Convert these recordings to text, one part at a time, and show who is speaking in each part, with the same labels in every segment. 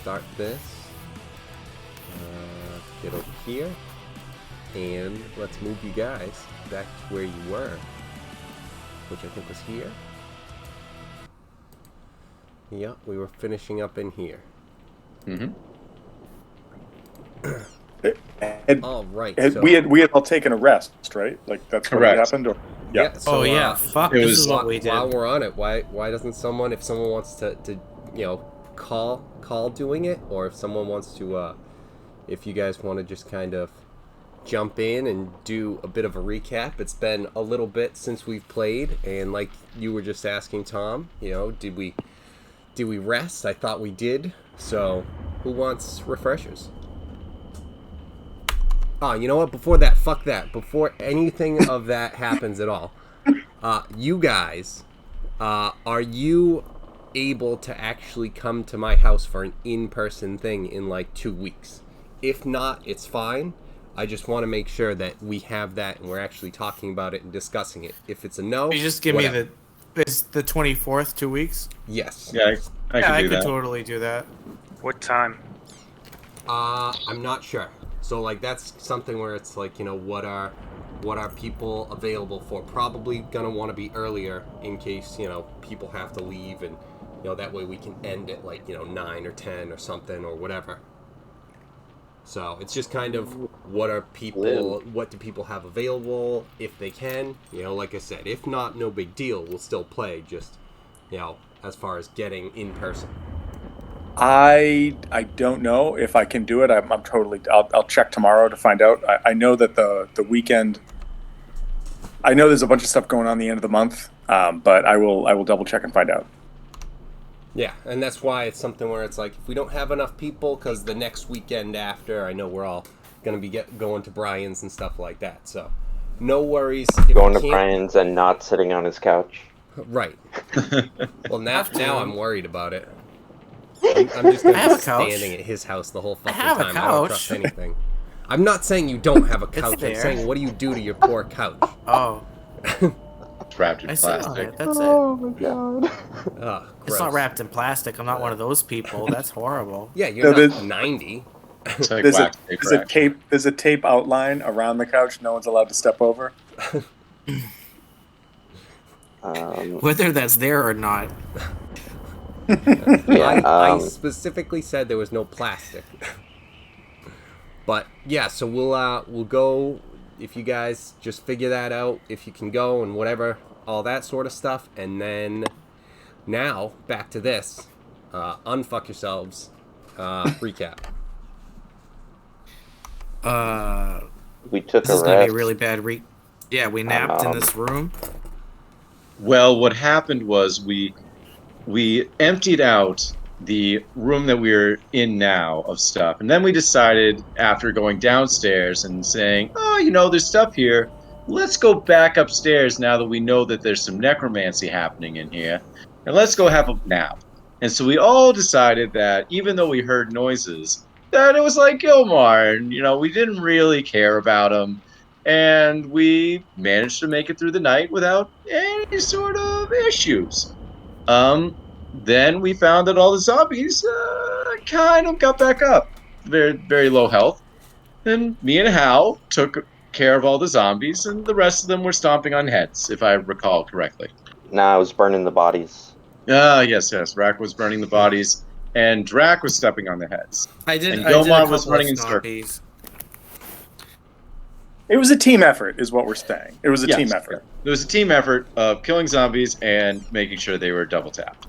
Speaker 1: start this. Get over here. And let's move you guys back to where you were, which I think was here. Yep, we were finishing up in here.
Speaker 2: Mm-hmm.
Speaker 1: All right.
Speaker 3: We had all taken a rest, right? Like that's what happened. Or
Speaker 1: yeah. So,
Speaker 4: Fuck. This is what we did.
Speaker 1: While we're on it, why doesn't someone, if someone wants to call doing it, or if someone wants to, if you guys want to just kind of jump in and do a bit of a recap. It's been a little bit since we've played, and like you were just asking Tom, did we rest? I thought we did. So who wants refreshers? Oh, you know what? Before that, fuck that. Before anything of that happens at all, you guys, are you able to actually come to my house for an in-person thing in like 2 weeks? If not, it's fine. I just want to make sure that we have that and we're actually talking about it and discussing it. If it's a no,
Speaker 4: you just give me it's the 24th, 2 weeks?
Speaker 1: Yes.
Speaker 2: Yeah, I could
Speaker 4: totally do that.
Speaker 5: What time?
Speaker 1: I'm not sure. So like that's something where it's like, what are people available for? Probably gonna want to be earlier in case, people have to leave, and that way we can end at like 9 or 10 or something or whatever. So it's just kind of what do people have available if they can, like I said, if not, no big deal, we'll still play, just as far as getting in person.
Speaker 3: I don't know if I can do it. I'm totally. I'll check tomorrow to find out. I know that the weekend. I know there's a bunch of stuff going on the end of the month, but I will double check and find out.
Speaker 1: Yeah, and that's why it's something where it's like if we don't have enough people, because the next weekend after, I know we're all going to be going to Brian's and stuff like that. So no worries.
Speaker 6: Going to Brian's and not sitting on his couch.
Speaker 1: Right. Well, now I'm worried about it. I'm just going to be standing at his house the whole fucking time. I don't trust anything. I'm not saying you don't have a couch. I'm saying, what do you do to your poor couch?
Speaker 4: Oh.
Speaker 2: It's wrapped in plastic.
Speaker 4: That's it.
Speaker 6: Oh my god.
Speaker 1: Oh,
Speaker 4: it's not wrapped in plastic. I'm not one of those people. That's horrible.
Speaker 1: Yeah, you're not 90.
Speaker 2: Like
Speaker 3: there's a tape outline around the couch. No one's allowed to step over.
Speaker 4: Whether that's there or not.
Speaker 1: I specifically said there was no plastic. But yeah, so we'll go, if you guys just figure that out, if you can go and whatever, all that sort of stuff, and then now back to this. Unfuck yourselves. Recap.
Speaker 6: We took
Speaker 4: this is gonna be a really bad Yeah, we napped in this room.
Speaker 2: Well, what happened was we emptied out the room that we're in now of stuff, and then we decided, after going downstairs and saying, there's stuff here, let's go back upstairs now that we know that there's some necromancy happening in here, and let's go have a nap. And so we all decided that even though we heard noises, that it was like Gilmar, and we didn't really care about him, and we managed to make it through the night without any sort of issues. Then we found that all the zombies kind of got back up. Very, very low health. And me and Hal took care of all the zombies, and the rest of them were stomping on heads, if I recall correctly.
Speaker 6: Nah, I was burning the bodies.
Speaker 2: Yes. Rack was burning the bodies, and Drac was stepping on the heads. And Gilmar was running in circles.
Speaker 3: It was a team effort, is what we're saying. It was a team effort.
Speaker 2: It was a team effort of killing zombies and making sure they were double tapped.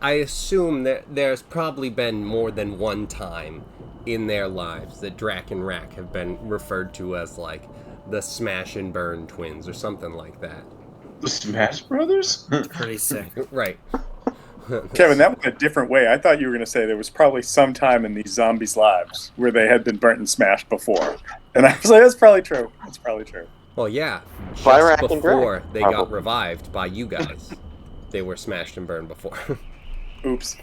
Speaker 1: I assume that there's probably been more than one time in their lives that Drac and Rack have been referred to as like the Smash and Burn twins or something like that.
Speaker 2: The Smash Brothers?
Speaker 4: Pretty sick.
Speaker 1: Right.
Speaker 3: Kevin, that went a different way. I thought you were going to say there was probably some time in these zombies' lives where they had been burnt and smashed before. And I was like, that's probably true. That's probably true.
Speaker 1: Well, yeah.
Speaker 6: Just
Speaker 1: before they got revived by you guys. They were smashed and burned before.
Speaker 3: Oops.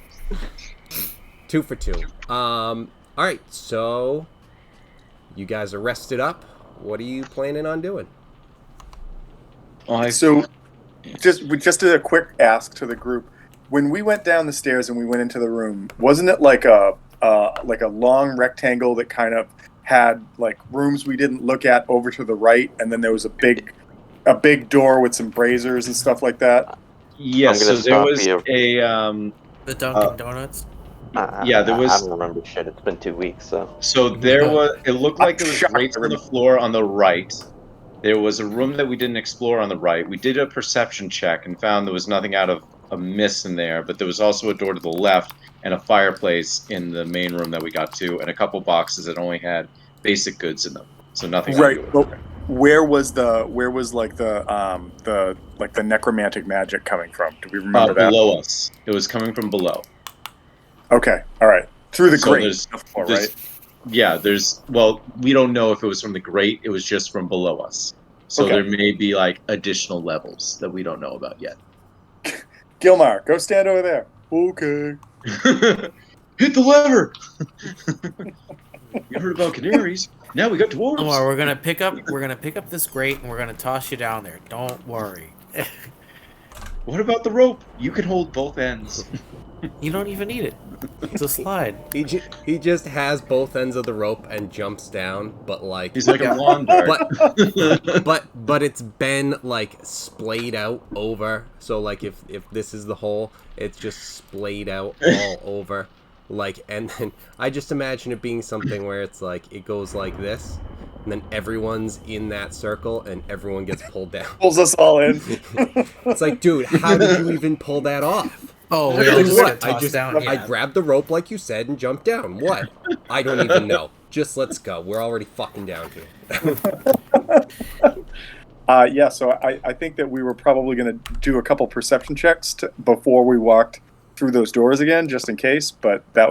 Speaker 1: 2 for 2. Alright, so you guys are rested up. What are you planning on doing?
Speaker 3: So just a quick ask to the group. when we went down the stairs and we went into the room, wasn't it like a long rectangle that kind of had like rooms we didn't look at over to the right, and then there was a big door with some braziers and stuff like that?
Speaker 2: Yes,
Speaker 6: I'm
Speaker 2: so
Speaker 6: gonna
Speaker 2: there
Speaker 6: stop
Speaker 2: was
Speaker 6: you.
Speaker 4: The Dunkin' Donuts.
Speaker 2: yeah, there was.
Speaker 6: I don't remember shit. It's been 2 weeks, so.
Speaker 2: So there was. It looked like there was
Speaker 3: shocked
Speaker 2: grates
Speaker 3: I
Speaker 2: on the
Speaker 3: remember.
Speaker 2: floor on the right. There was a room that we didn't explore on the right. We did a perception check and found there was nothing out of amiss in there, but there was also a door to the left and a fireplace in the main room that we got to, and a couple boxes that only had basic goods in them. So nothing
Speaker 3: Right.
Speaker 2: unusual.
Speaker 3: But where was like the necromantic magic coming from? Do we remember that?
Speaker 2: Below us. It was coming from below.
Speaker 3: Okay. All right. Through the
Speaker 2: So
Speaker 3: grate.
Speaker 2: there's-
Speaker 3: Before,
Speaker 2: there's-
Speaker 3: right?
Speaker 2: Yeah, well, we don't know if it was from the grate. It was just from below us. So
Speaker 3: Okay.
Speaker 2: there may be like additional levels that we don't know about yet.
Speaker 3: Gilmar, go stand over there. Okay.
Speaker 2: Hit the lever. You heard about canaries? Now we got dwarves.
Speaker 4: Omar, we're gonna pick up this grate and we're gonna toss you down there. Don't worry.
Speaker 2: What about the rope? You can hold both ends.
Speaker 4: You don't even need it. It's a slide.
Speaker 1: He just has both ends of the rope and jumps down, but like
Speaker 2: He's like a lawn dart.
Speaker 1: but it's been like splayed out over. So like if this is the hole, it's just splayed out all over. Like, and then I just imagine it being something where it's like it goes like this, and then everyone's in that circle and everyone gets pulled down.
Speaker 3: Pulls us all in.
Speaker 1: It's like, dude, how did you even pull that off?
Speaker 4: Oh, we
Speaker 1: Like,
Speaker 4: all just
Speaker 1: what?
Speaker 4: get tossed down.
Speaker 1: I grabbed the rope like you said and jumped down. What? I don't even know. Just let's go. We're already fucking down here.
Speaker 3: Yeah, so I think that we were probably going to do a couple perception checks before we walked through those doors again, just in case. But I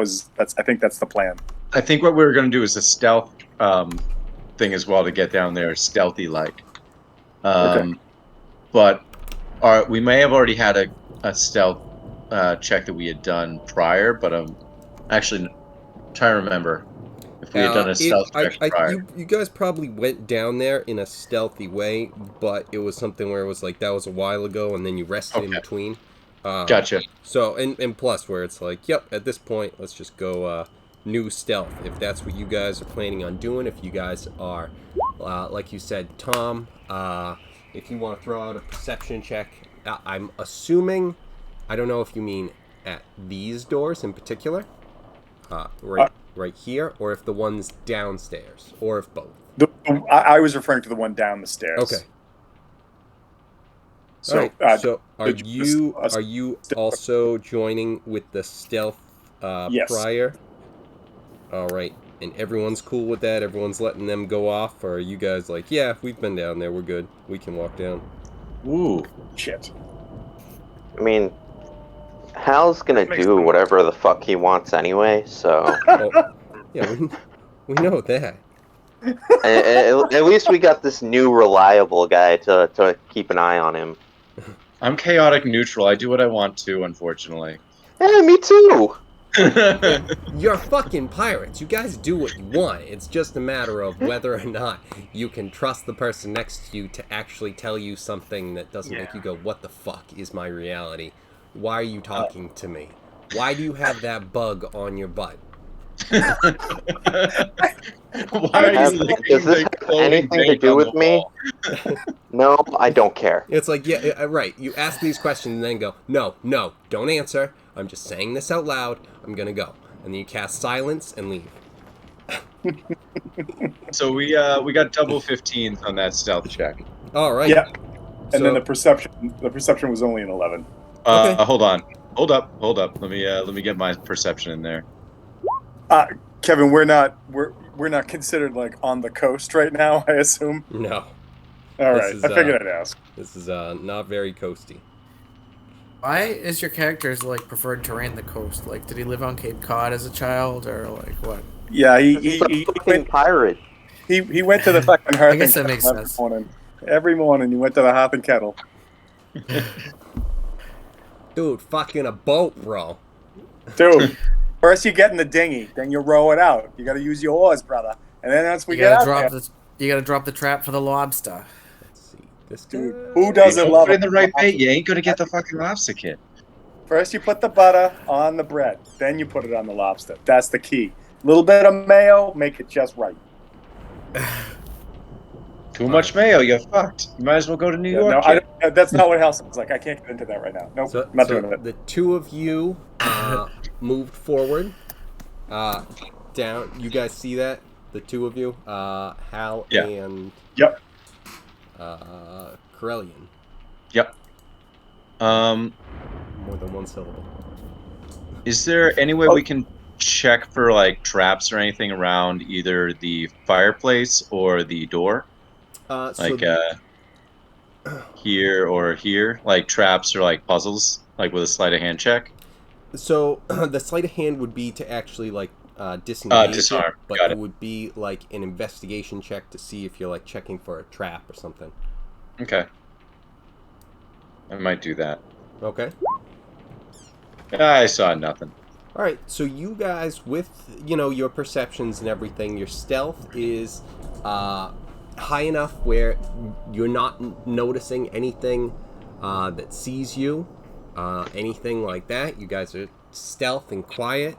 Speaker 3: think that's the plan.
Speaker 2: I think what we were going to do is a stealth thing as well to get down there, stealthy like.
Speaker 3: Okay.
Speaker 2: But we may have already had a stealth check that we had done prior, but I'm actually trying to remember if we had done a stealth check prior.
Speaker 1: You guys probably went down there in a stealthy way, but it was something where it was like that was a while ago, and then you rested in between.
Speaker 2: Gotcha.
Speaker 1: So and plus where it's like, yep, at this point, let's just go new stealth if that's what you guys are planning on doing. If you guys are, like you said, Tom, if you want to throw out a perception check, I'm assuming, I don't know if you mean at these doors in particular, right here, or if the ones downstairs, or if both.
Speaker 3: I was referring to the one down the stairs.
Speaker 1: Okay.
Speaker 3: So,
Speaker 1: so are you also joining with the stealth
Speaker 3: Yes.
Speaker 1: prior? All right, and everyone's cool with that. Everyone's letting them go off, or are you guys like, yeah, we've been down there, we're good, we can walk down?
Speaker 2: Ooh.
Speaker 3: Shit.
Speaker 6: I mean, Hal's gonna do whatever the fuck he wants anyway, so.
Speaker 1: Oh, yeah, we know that.
Speaker 6: At least we got this new reliable guy to keep an eye on him.
Speaker 2: I'm chaotic neutral. I do what I want to, unfortunately.
Speaker 6: Hey, me too!
Speaker 1: You're fucking pirates. You guys do what you want. It's just a matter of whether or not you can trust the person next to you to actually tell you something that doesn't make you go, what the fuck is my reality? Why are you talking to me? Why do you have that bug on your butt?
Speaker 2: Why are you licking
Speaker 6: Does this
Speaker 2: the
Speaker 6: have anything to
Speaker 2: paint
Speaker 6: do
Speaker 2: on
Speaker 6: with
Speaker 2: the
Speaker 6: me?
Speaker 2: wall?
Speaker 6: No, I don't care.
Speaker 1: It's like, yeah, right. You ask these questions and then go, no, don't answer. I'm just saying this out loud. I'm gonna go. And then you cast silence and leave.
Speaker 2: So we got double 15s on that stealth check.
Speaker 1: All right.
Speaker 3: Yeah. And
Speaker 1: So-
Speaker 3: then the perception was only an 11.
Speaker 1: Okay.
Speaker 2: Hold on. Hold up. Let me get my perception in there.
Speaker 3: Kevin, we're not considered like on the coast right now, I assume.
Speaker 1: No,
Speaker 3: All
Speaker 1: This
Speaker 3: right,
Speaker 1: is,
Speaker 3: I figured I'd ask.
Speaker 1: this is not very coasty.
Speaker 4: Why is your character's like preferred terrain the coast? Like, did he live on Cape Cod as a child, or like what?
Speaker 3: Yeah,
Speaker 6: He's a fucking pirate.
Speaker 3: he went to the fucking Hearth.
Speaker 4: I guess
Speaker 3: and
Speaker 4: that makes
Speaker 3: Kettle
Speaker 4: sense.
Speaker 3: Every morning he went to the Hearth and Kettle.
Speaker 1: Dude, fucking a boat, bro.
Speaker 3: Dude, first you get in the dinghy, then you row it out. You got to use your oars, brother, and then once we
Speaker 4: You
Speaker 3: get
Speaker 4: gotta
Speaker 3: out
Speaker 4: drop
Speaker 3: there,
Speaker 4: you gotta drop the trap for the lobster.
Speaker 1: Let's see. This
Speaker 3: dude,
Speaker 1: guy-
Speaker 3: who
Speaker 2: You
Speaker 3: doesn't
Speaker 2: don't
Speaker 3: love
Speaker 2: put in
Speaker 3: it?
Speaker 2: the right bait, you ain't gonna get the fucking lobster kit.
Speaker 3: First, you put the butter on the bread. Then you put it on the lobster. That's the key. A little bit of mayo, make it just right.
Speaker 2: Too much mayo, you're fucked. You might as well go to New
Speaker 3: Yeah,
Speaker 2: York,
Speaker 3: no,
Speaker 2: kid.
Speaker 3: that's not what house is like. I can't get into that right now. Nope,
Speaker 1: So,
Speaker 3: not
Speaker 1: so
Speaker 3: doing it.
Speaker 1: the two of you moved forward. Down. You guys see that? The two of you, Hal
Speaker 2: Yeah.
Speaker 1: and
Speaker 3: Yep.
Speaker 2: Yep.
Speaker 1: Corellian. More than one syllable.
Speaker 2: Is there any way we can check for like traps or anything around either the fireplace or the door? Like here or here? Like traps or like puzzles? Like with a sleight of hand check?
Speaker 1: So the sleight of hand would be to actually like disengage
Speaker 2: Disarm.
Speaker 1: it, but
Speaker 2: Got
Speaker 1: it
Speaker 2: it.
Speaker 1: would be like an investigation check to see if you're like checking for a trap or something.
Speaker 2: Okay. I might do that.
Speaker 1: Okay.
Speaker 2: I saw nothing.
Speaker 1: All right. So you guys, with your perceptions and everything, your stealth is high enough where you're not noticing anything that sees you, anything like that. You guys are stealth and quiet.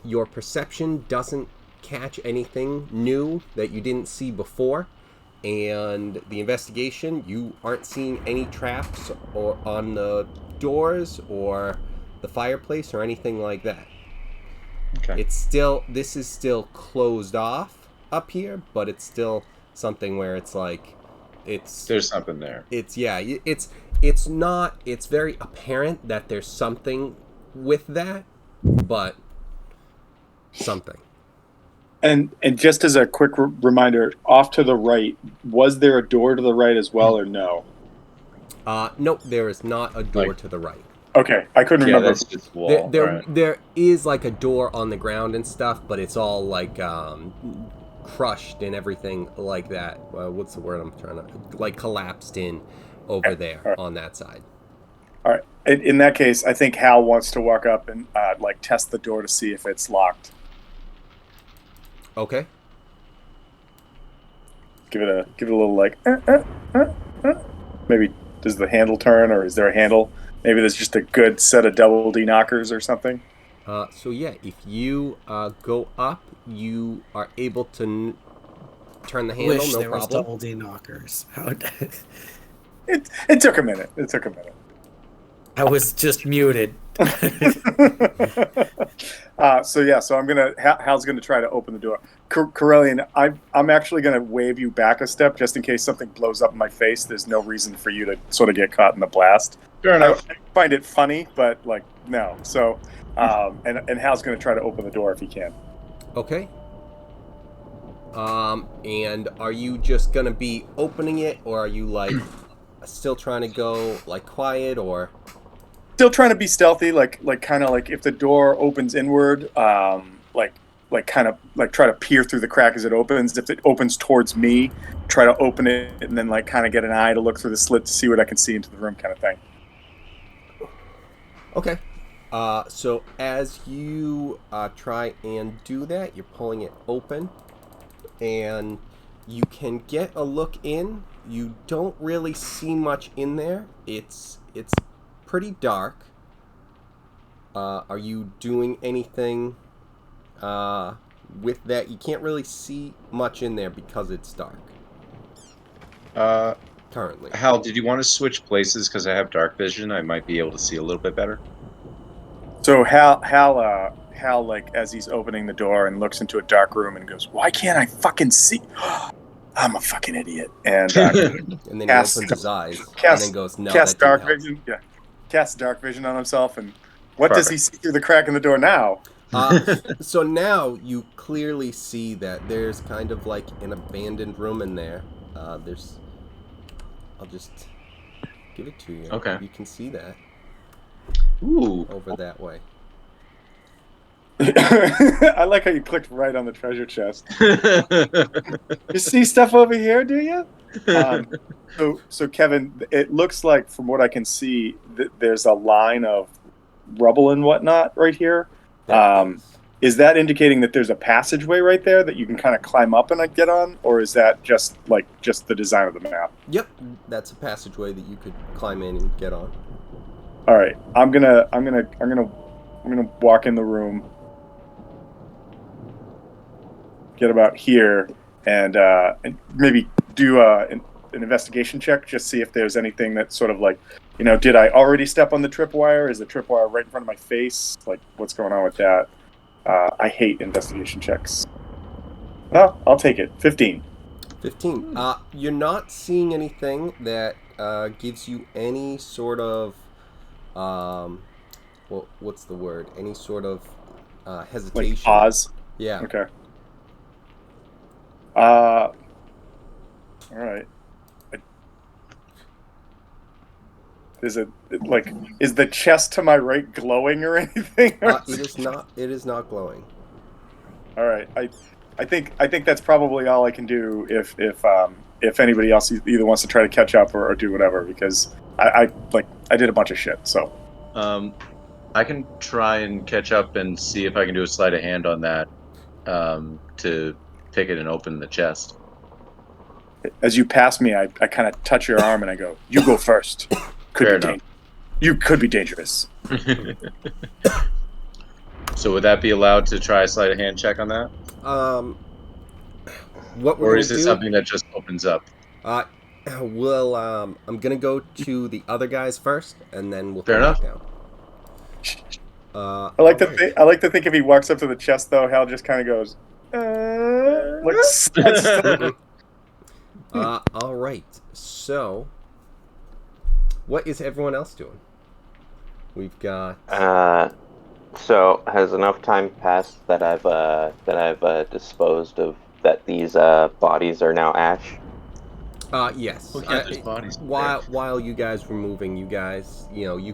Speaker 1: Your perception doesn't catch anything new that you didn't see before, and the investigation, you aren't seeing any traps or on the doors or the fireplace or anything like that.
Speaker 2: Okay.
Speaker 1: This is still closed off up here, but it's still something where it's like
Speaker 2: There's something there.
Speaker 1: it's very apparent that there's something with that, but something.
Speaker 3: And just as a quick reminder, off to the right, was there a door to the right as well, or no?
Speaker 1: Nope, there is not a door
Speaker 2: Like-
Speaker 1: to the right.
Speaker 3: Okay, I couldn't remember.
Speaker 2: That's just wall.
Speaker 1: There is like a door on the ground and stuff, but it's all like crushed and everything like that. What's the word I'm trying to like collapsed in over there
Speaker 3: All right.
Speaker 1: on that side.
Speaker 3: All right. In that case, I think Hal wants to walk up and like test the door to see if it's locked.
Speaker 1: Okay.
Speaker 3: Give it a little like. Maybe does the handle turn, or is there a handle? Maybe there's just a good set of double D knockers or something.
Speaker 1: So yeah, if you go up, you are able to turn the handle.
Speaker 4: Wish
Speaker 1: No
Speaker 4: there was
Speaker 1: problem.
Speaker 4: double D knockers.
Speaker 3: It took a minute. It took a minute.
Speaker 4: I was just muted.
Speaker 3: So I'm gonna. Hal's gonna try to open the door. Corellian, I'm actually gonna wave you back a step just in case something blows up in my face. There's no reason for you to sort of get caught in the blast.
Speaker 2: Fair enough.
Speaker 3: I find it funny, but like no. So, and Hal's gonna try to open the door if he can.
Speaker 1: Okay. And are you just gonna be opening it, or are you like still trying to go like quiet, or?
Speaker 3: Still trying to be stealthy, like kind of like if the door opens inward, like kind of like try to peer through the crack as it opens. If it opens towards me, try to open it and then like kind of get an eye to look through the slit to see what I can see into the room, kind of thing.
Speaker 1: Okay. So as you try and do that, you're pulling it open, and you can get a look in. You don't really see much in there. It's pretty dark. Are you doing anything with that? You can't really see much in there because it's dark currently.
Speaker 2: Hal, did you want to switch places because I have dark vision? I might be able to see a little bit better.
Speaker 3: So Hal, like as he's opening the door and looks into a dark room and goes, "Why can't I fucking see? I'm a fucking idiot." And
Speaker 1: And then
Speaker 3: Cast-
Speaker 1: he opens his eyes and
Speaker 3: cast-
Speaker 1: then goes, "No,
Speaker 3: cast
Speaker 1: that didn't
Speaker 3: dark
Speaker 1: help."
Speaker 3: vision. Yeah, cast dark vision on himself. And what does he see through the crack in the door now?
Speaker 1: So now you clearly see that there's kind of like an abandoned room in there. I'll just give it to you.
Speaker 2: Okay.
Speaker 1: You can see that
Speaker 2: Ooh.
Speaker 1: over that way.
Speaker 3: I like how you clicked right on the treasure chest. You see stuff over here, do you? So Kevin, it looks like from what I can see, there's a line of rubble and whatnot right here. Is that indicating that there's a passageway right there that you can kind of climb up and get on, or is that just the design of the map?
Speaker 1: Yep, that's a passageway that you could climb in and get on.
Speaker 3: All right, I'm gonna walk in the room, get about here, and maybe do an investigation check, just see if there's anything that's sort of like, did I already step on the tripwire? Is the tripwire right in front of my face? Like, what's going on with that? I hate investigation checks. Oh, I'll take it. 15.
Speaker 1: 15. You're not seeing anything that gives you any sort of, what's the word? Any sort of hesitation.
Speaker 3: Like pause.
Speaker 1: Yeah.
Speaker 3: Okay. All right. Is the chest to my right glowing or anything?
Speaker 1: It is not. It is not glowing.
Speaker 3: All right. I think that's probably all I can do if anybody else either wants to try to catch up or do whatever, because I did a bunch of shit. So
Speaker 2: I can try and catch up and see if I can do a sleight of hand on that to pick it and open the chest.
Speaker 3: as you pass me, I kind of touch your arm and I go, "You go first.
Speaker 2: Fair enough.
Speaker 3: You could be dangerous."
Speaker 2: So would that be allowed to try a sleight of hand check on that?
Speaker 1: What we're
Speaker 2: Or
Speaker 1: gonna
Speaker 2: is it
Speaker 1: do,
Speaker 2: something that just opens up?
Speaker 1: I'm gonna go to the other guys first, and then we'll
Speaker 2: Fair
Speaker 1: come
Speaker 2: enough.
Speaker 1: back down.
Speaker 3: I like to think if he walks up to the chest though, Hal just kind of goes,
Speaker 1: All right. So, what is everyone else doing? We've got.
Speaker 6: So has enough time passed that I've disposed of that these bodies are now ash?
Speaker 1: Yes.
Speaker 2: Look at those bodies.
Speaker 1: While you guys were moving, you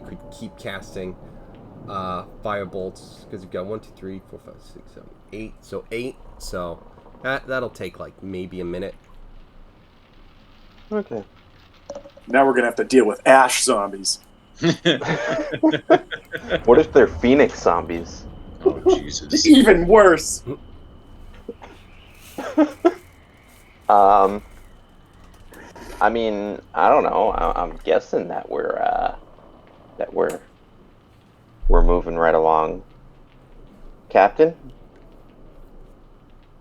Speaker 1: could keep casting fire bolts, because you've got 1, 2, 3, 4, 5, 6, 7, 8. So 8. So that'll take like maybe a minute.
Speaker 6: Okay.
Speaker 3: Now we're gonna have to deal with ash zombies.
Speaker 6: What if they're phoenix zombies?
Speaker 2: Oh, Jesus.
Speaker 3: Even worse.
Speaker 6: I mean, I don't know. I'm guessing that we're moving right along, Captain.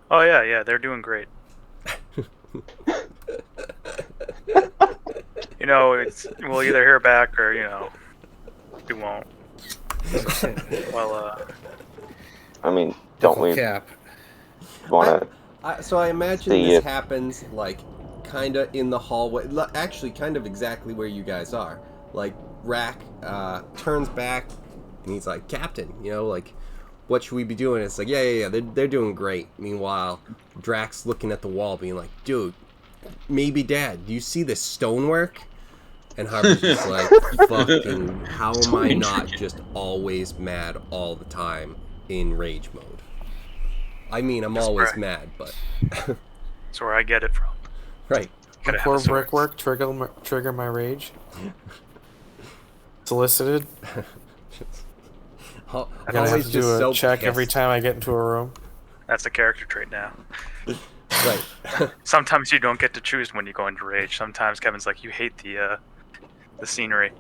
Speaker 5: Oh yeah, they're doing great. We'll either hear back or we won't. Well,
Speaker 6: I mean, don't we
Speaker 4: Cap.
Speaker 6: want to?
Speaker 1: So I imagine
Speaker 6: See
Speaker 1: this
Speaker 6: if-
Speaker 1: happens like kind of in the hallway, actually kind of exactly where you guys are. Like Rack turns back and he's like, "Captain, like, what should we be doing?" It's like, yeah, they're doing great. Meanwhile, Drax looking at the wall, being like, "Dude, maybe Dad, do you see this stonework?" And Harper's just like, "Fucking, how am I not just always mad all the time in rage mode?" I mean, I'm always mad, but
Speaker 5: that's where I get it from.
Speaker 1: right.
Speaker 5: Gotta have
Speaker 4: Core
Speaker 5: a source.
Speaker 4: brickwork trigger my rage. Solicited.
Speaker 1: I'm
Speaker 4: I gotta have
Speaker 1: always
Speaker 4: to
Speaker 1: just
Speaker 4: do a
Speaker 1: so
Speaker 4: check every
Speaker 1: pissed.
Speaker 4: time I get into a room.
Speaker 5: That's a character trait now.
Speaker 1: Right.
Speaker 5: Sometimes you don't get to choose when you go into rage. Sometimes Kevin's like, you hate the scenery.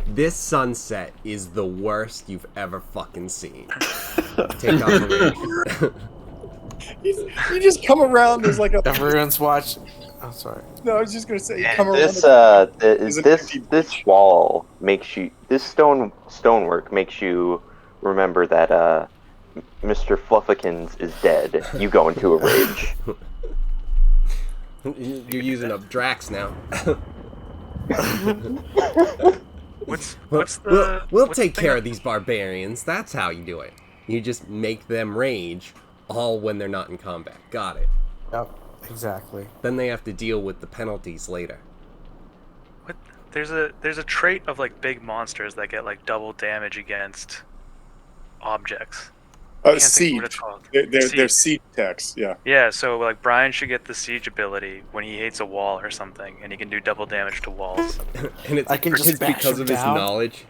Speaker 1: This sunset is the worst you've ever fucking seen. Take off the rage.
Speaker 3: You just come around. There's like a.
Speaker 4: Everyone's watching. Oh, sorry.
Speaker 3: No, I was just gonna say you come around.
Speaker 6: This wall makes you. This stonework makes you remember that Mr. Fluffykins is dead. You go into a rage.
Speaker 1: You're using up Drax now. We'll take care of these barbarians. That's how you do it. You just make them rage all when they're not in combat. Got it.
Speaker 4: Yep. Exactly.
Speaker 1: Then they have to deal with the penalties later.
Speaker 5: What? There's a trait of like big monsters that get like double damage against objects. I can't think of what it's
Speaker 3: Siege.
Speaker 5: called.
Speaker 3: They're siege attacks. Yeah.
Speaker 5: Yeah, so like Brian should get the siege ability when he hates a wall or something, and he can do double damage to walls.
Speaker 1: And it's,
Speaker 4: I can just bash
Speaker 1: because
Speaker 4: him
Speaker 1: of his
Speaker 4: down?
Speaker 1: knowledge.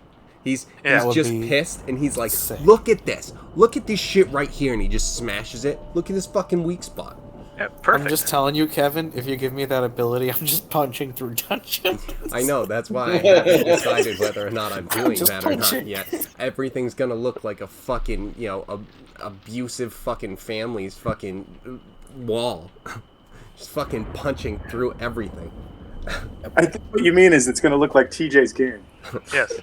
Speaker 1: He's
Speaker 4: That would
Speaker 1: just
Speaker 4: be
Speaker 1: pissed, and he's like,
Speaker 4: sick.
Speaker 1: "Look at this! Look at this shit right here!" And he just smashes it. Look at this fucking weak spot.
Speaker 5: Yeah, perfect.
Speaker 4: I'm just telling you, Kevin, if you give me that ability, I'm just punching through dungeons.
Speaker 1: I know, that's why I haven't decided whether or not I'm doing
Speaker 4: just
Speaker 1: that or not
Speaker 4: punching.
Speaker 1: yet. Everything's gonna look like a fucking, abusive fucking family's fucking wall. Just fucking punching through everything.
Speaker 3: I think what you mean is it's going to look like TJ's game.
Speaker 5: Yes.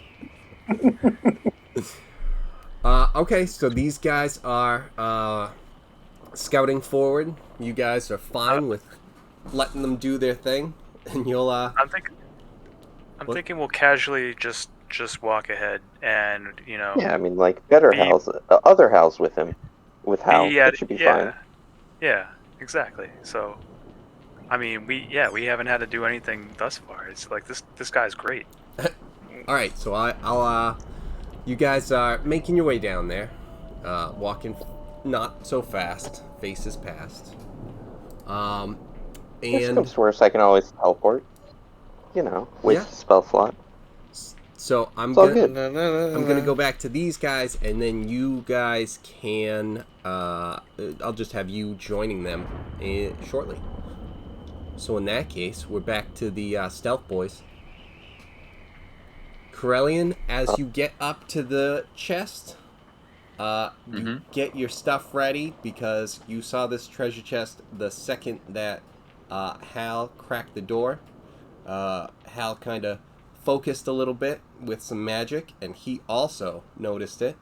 Speaker 1: Okay, so these guys are scouting forward. You guys are fine with letting them do their thing, and you'll
Speaker 5: I'm thinking we'll casually just walk ahead and
Speaker 6: Yeah, I mean, like better
Speaker 5: Be-
Speaker 6: Hal's, other Hal's with him, with Hal.
Speaker 5: be at
Speaker 6: It should be
Speaker 5: yeah,
Speaker 6: fine.
Speaker 5: yeah, exactly. So, I mean, we haven't had to do anything thus far. It's like this guy's great.
Speaker 1: All right, so I'll you guys are making your way down there, walking not so fast, faces past.
Speaker 6: Worst
Speaker 1: And
Speaker 6: comes to worst, I can always teleport. Waste
Speaker 1: Yeah.
Speaker 6: a spell slot.
Speaker 1: so I'm
Speaker 6: It's all
Speaker 1: gonna
Speaker 6: good.
Speaker 1: I'm gonna go back to these guys, and then you guys can I'll just have you joining them shortly. So in that case, we're back to the stealth boys. Corellian, as you get up to the chest, you get your stuff ready because you saw this treasure chest the second that Hal cracked the door. Hal kind of focused a little bit with some magic, and he also noticed it.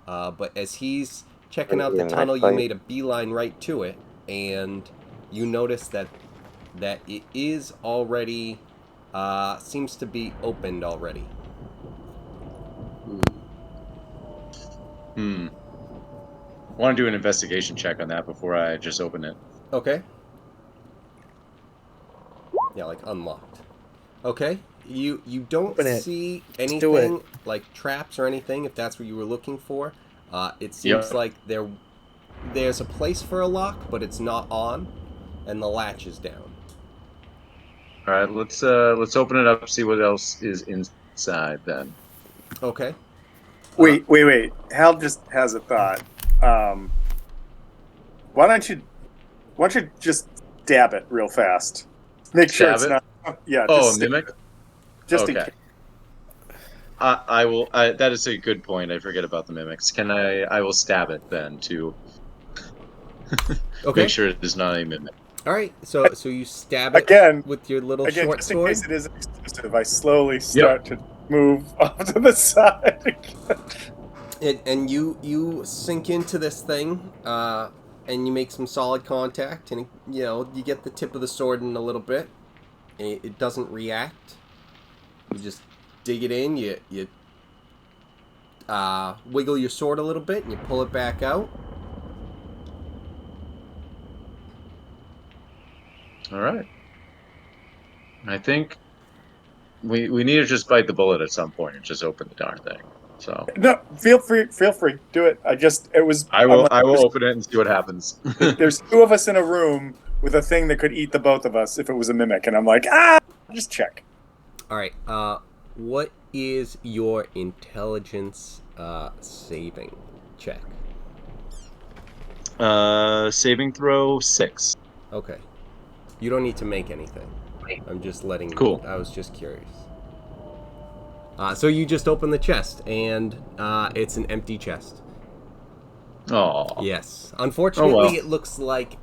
Speaker 1: But as he's checking out the
Speaker 6: Yeah,
Speaker 1: tunnel, you
Speaker 6: actually-
Speaker 1: made a beeline right to it, and you notice that it is already seems to be opened already.
Speaker 2: Want to do an investigation check on that before I just open it.
Speaker 1: Okay. Yeah, like unlocked. Okay. You don't
Speaker 4: Open it.
Speaker 1: see
Speaker 4: do
Speaker 1: anything like traps or anything if that's what you were looking for. It seems
Speaker 2: Yep.
Speaker 1: like there's a place for a lock, but it's not on, and the latch is down.
Speaker 2: All right, let's open it up, see what else is inside then.
Speaker 1: Okay.
Speaker 3: Wait. Hal just has a thought. Why don't you just stab it real fast? Make sure
Speaker 2: Stab
Speaker 3: it's
Speaker 2: it?
Speaker 3: not. Yeah.
Speaker 2: Oh,
Speaker 3: just
Speaker 2: a
Speaker 3: stab
Speaker 2: mimic?
Speaker 3: it. Just in
Speaker 2: Okay.
Speaker 3: case.
Speaker 2: I will. That is a good point. I forget about the mimics. I will stab it then to
Speaker 1: Okay.
Speaker 2: make sure it is not a mimic.
Speaker 1: All right. So you stab it
Speaker 3: Again,
Speaker 1: with your little short
Speaker 3: just in
Speaker 1: sword.
Speaker 3: case it is explosive, I slowly start to move off to the side.
Speaker 1: And you sink into this thing, and you make some solid contact, and you get the tip of the sword in a little bit, and it doesn't react. You just dig it in, you wiggle your sword a little bit, and you pull it back out.
Speaker 2: All right. I think we need to just bite the bullet at some point and just open the darn thing. So
Speaker 3: No, feel free, do it.
Speaker 2: I will open it and see what happens.
Speaker 3: There's two of us in a room with a thing that could eat the both of us if it was a mimic, and I'm like, just check.
Speaker 1: All right. What is your intelligence saving check?
Speaker 2: Saving throw 6.
Speaker 1: Okay. You don't need to make anything. I'm just letting you.
Speaker 2: Cool.
Speaker 1: I was just curious. So you just open the chest, and it's an empty chest.
Speaker 2: Oh.
Speaker 1: Yes. Unfortunately,
Speaker 2: well.
Speaker 1: it looks like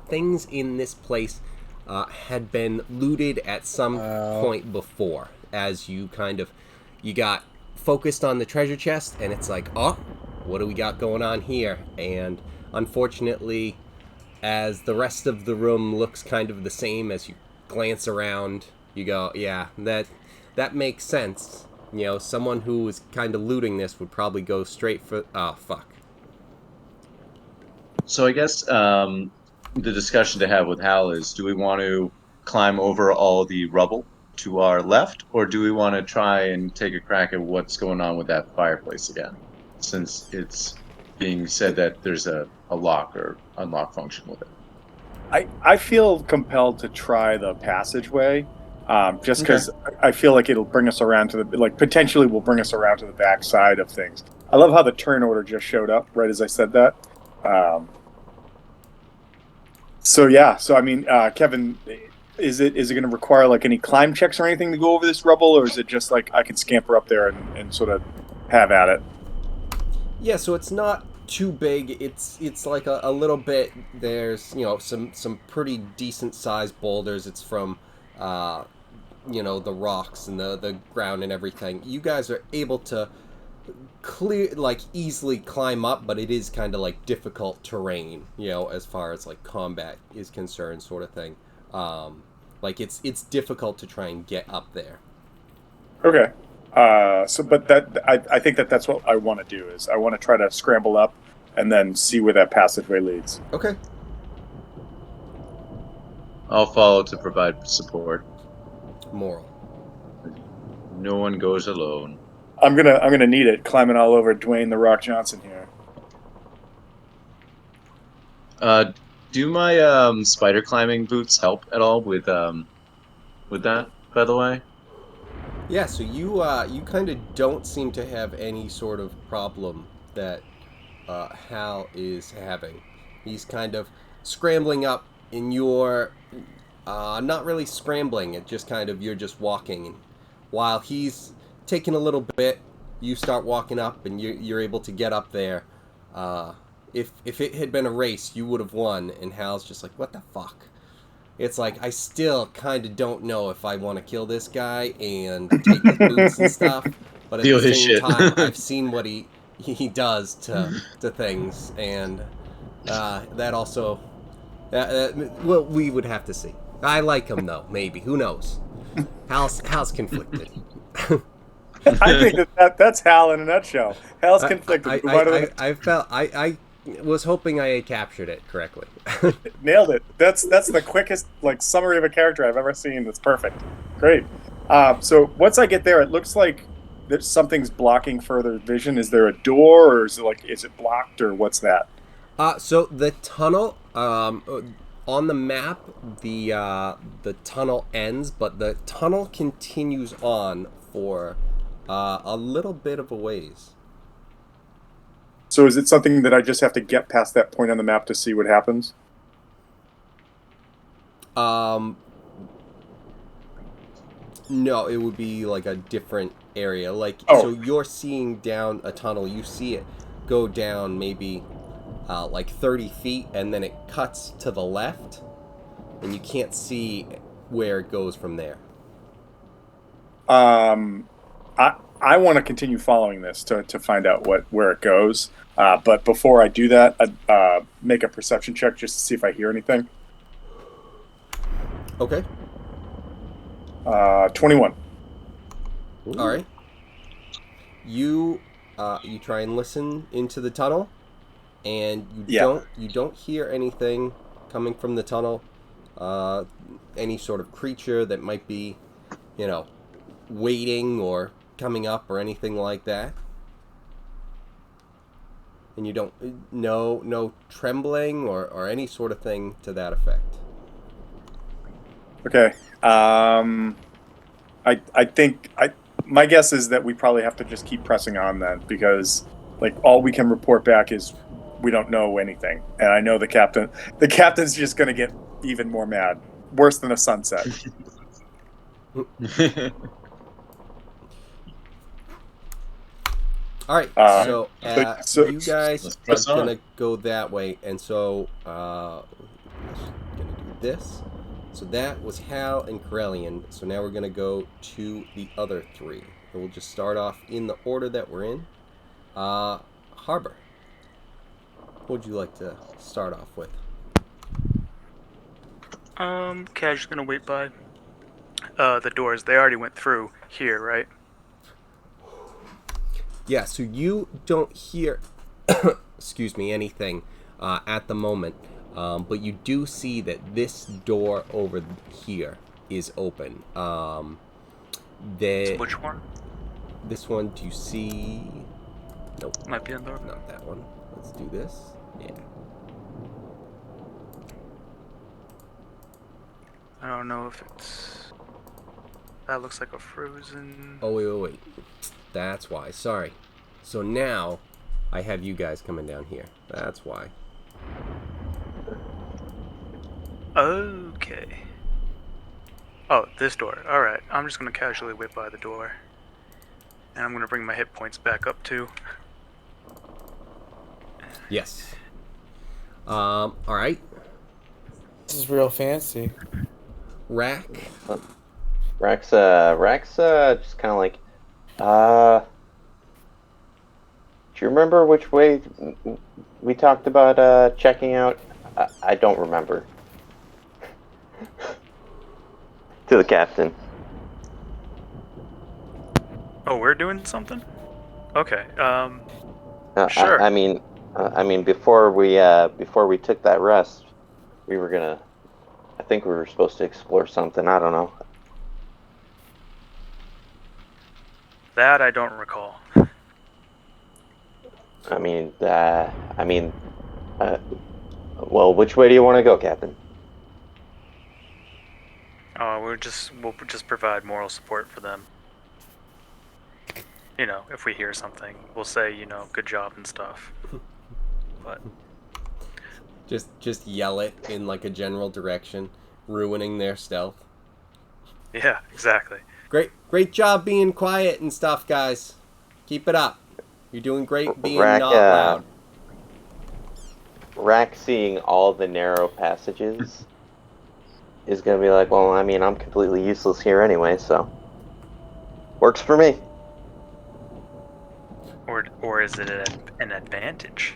Speaker 1: things in this place had been looted at some point before. As you you got focused on the treasure chest, and it's like, oh, what do we got going on here? And unfortunately, as the rest of the room looks kind of the same, as you glance around, you go, yeah, that makes sense. Someone who was kind of looting this would probably go straight for... Oh, fuck.
Speaker 2: So I guess the discussion to have with Hal is: do we want to climb over all the rubble to our left, or do we want to try and take a crack at what's going on with that fireplace again? Since it's being said that there's a lock or unlock function with it.
Speaker 3: I feel compelled to try the passageway, just because I feel like it'll bring us around to potentially will bring us around to the back side of things. I love how the turn order just showed up right as I said that. So yeah, so I mean, Kevin, is it going to require like any climb checks or anything to go over this rubble, or is it just like I can scamper up there and sort of have at it?
Speaker 1: Yeah, so it's not too big. It's like a little bit. There's some pretty decent sized boulders. It's from the rocks and the ground and everything. You guys are able to easily climb up, but it is kind of like difficult terrain, as far as like combat is concerned, sort of thing. Like it's difficult to try and get up there.
Speaker 3: Okay. But I think that's what I want to do is I want to try to scramble up and then see where that passageway leads.
Speaker 1: Okay.
Speaker 2: I'll follow to provide support.
Speaker 1: Moral.
Speaker 2: No one goes alone.
Speaker 3: I'm gonna need it climbing all over Dwayne the Rock Johnson here.
Speaker 2: Do my spider climbing boots help at all with that? By the way.
Speaker 1: Yeah, so you kind of don't seem to have any sort of problem that Hal is having. He's kind of scrambling up, and you're not really scrambling. It just kind of you're just walking, and while he's taking a little bit, you start walking up, and you're able to get up there. If it had been a race, you would have won, and Hal's just like, what the fuck? It's like, I still kind of don't know if I want to kill this guy and take his boots and stuff, but at
Speaker 2: Deal
Speaker 1: the
Speaker 2: his
Speaker 1: same
Speaker 2: shit.
Speaker 1: time, I've seen what he does to things, and that also, well, we would have to see. I like him though, maybe. Who knows? Hal's conflicted.
Speaker 3: I think that's Hal in a nutshell. Hal's conflicted.
Speaker 1: I was hoping I had captured it correctly.
Speaker 3: Nailed it. That's the quickest like summary of a character I've ever seen. That's perfect. Great. So once I get there, it looks like that something's blocking further vision. Is there a door, or is it blocked, or what's that?
Speaker 1: So the tunnel on the map, the tunnel ends, but the tunnel continues on for a little bit of a ways.
Speaker 3: So is it something that I just have to get past that point on the map to see what happens?
Speaker 1: No, it would be like a different area. So you're seeing down a tunnel. You see it go down maybe like 30 feet, and then it cuts to the left, and you can't see where it goes from there.
Speaker 3: I want to continue following this to find out where it goes. But before I do that, I'd make a perception check just to see if I hear anything.
Speaker 1: Okay.
Speaker 3: 21.
Speaker 1: Ooh. All right. You try and listen into the tunnel, and you don't hear anything coming from the tunnel. Any sort of creature that might be, waiting or coming up or anything like that. And you don't no trembling or any sort of thing to that effect.
Speaker 3: Okay. I think my guess is that we probably have to just keep pressing on then, because like all we can report back is we don't know anything, and I know the captain's just going to get even more mad, worse than a sunset.
Speaker 1: All right, so you guys are gonna go that way, and so gonna do this. So that was Hal and Corellian. So now we're gonna go to the other three, and we'll just start off in the order that we're in. Harbor, what would you like to start off with?
Speaker 5: Okay, I'm just gonna wait by the doors. They already went through here, right?
Speaker 1: Yeah, so you don't hear, excuse me, anything at the moment, but you do see that this door over here is open.
Speaker 5: Which one?
Speaker 1: This one, do you see? Nope.
Speaker 5: Might be on the door.
Speaker 1: Not that one. Let's do this. Yeah.
Speaker 5: I don't know if it's... That looks like a frozen...
Speaker 1: Oh, wait. That's why. Sorry. So now I have you guys coming down here. That's why.
Speaker 5: Okay. Oh, this door. Alright, I'm just gonna casually whip by the door. And I'm gonna bring my hit points back up too.
Speaker 1: Yes. All right.
Speaker 4: This is real fancy.
Speaker 1: Rack.
Speaker 6: Rack's just kind of like, do you remember which way we talked about checking out? I don't remember. To the captain.
Speaker 5: Oh, we're doing something? Okay, sure.
Speaker 6: I mean, before we took that rest, we were gonna. I think we were supposed to explore something. I don't know.
Speaker 5: That I don't recall.
Speaker 6: Well, which way do you want to go, Captain?
Speaker 5: We'll just provide moral support for them. You know, if we hear something, we'll say, you know, good job and stuff. But
Speaker 1: Just yell it in like a general direction, ruining their stealth.
Speaker 5: yeah, exactly.
Speaker 1: Great job being quiet and stuff, guys. Keep it up. You're doing great being
Speaker 6: Rack,
Speaker 1: not loud.
Speaker 6: Rack seeing all the narrow passages is gonna be like, well, I mean, I'm completely useless here anyway, so works for me.
Speaker 5: Or is it an advantage?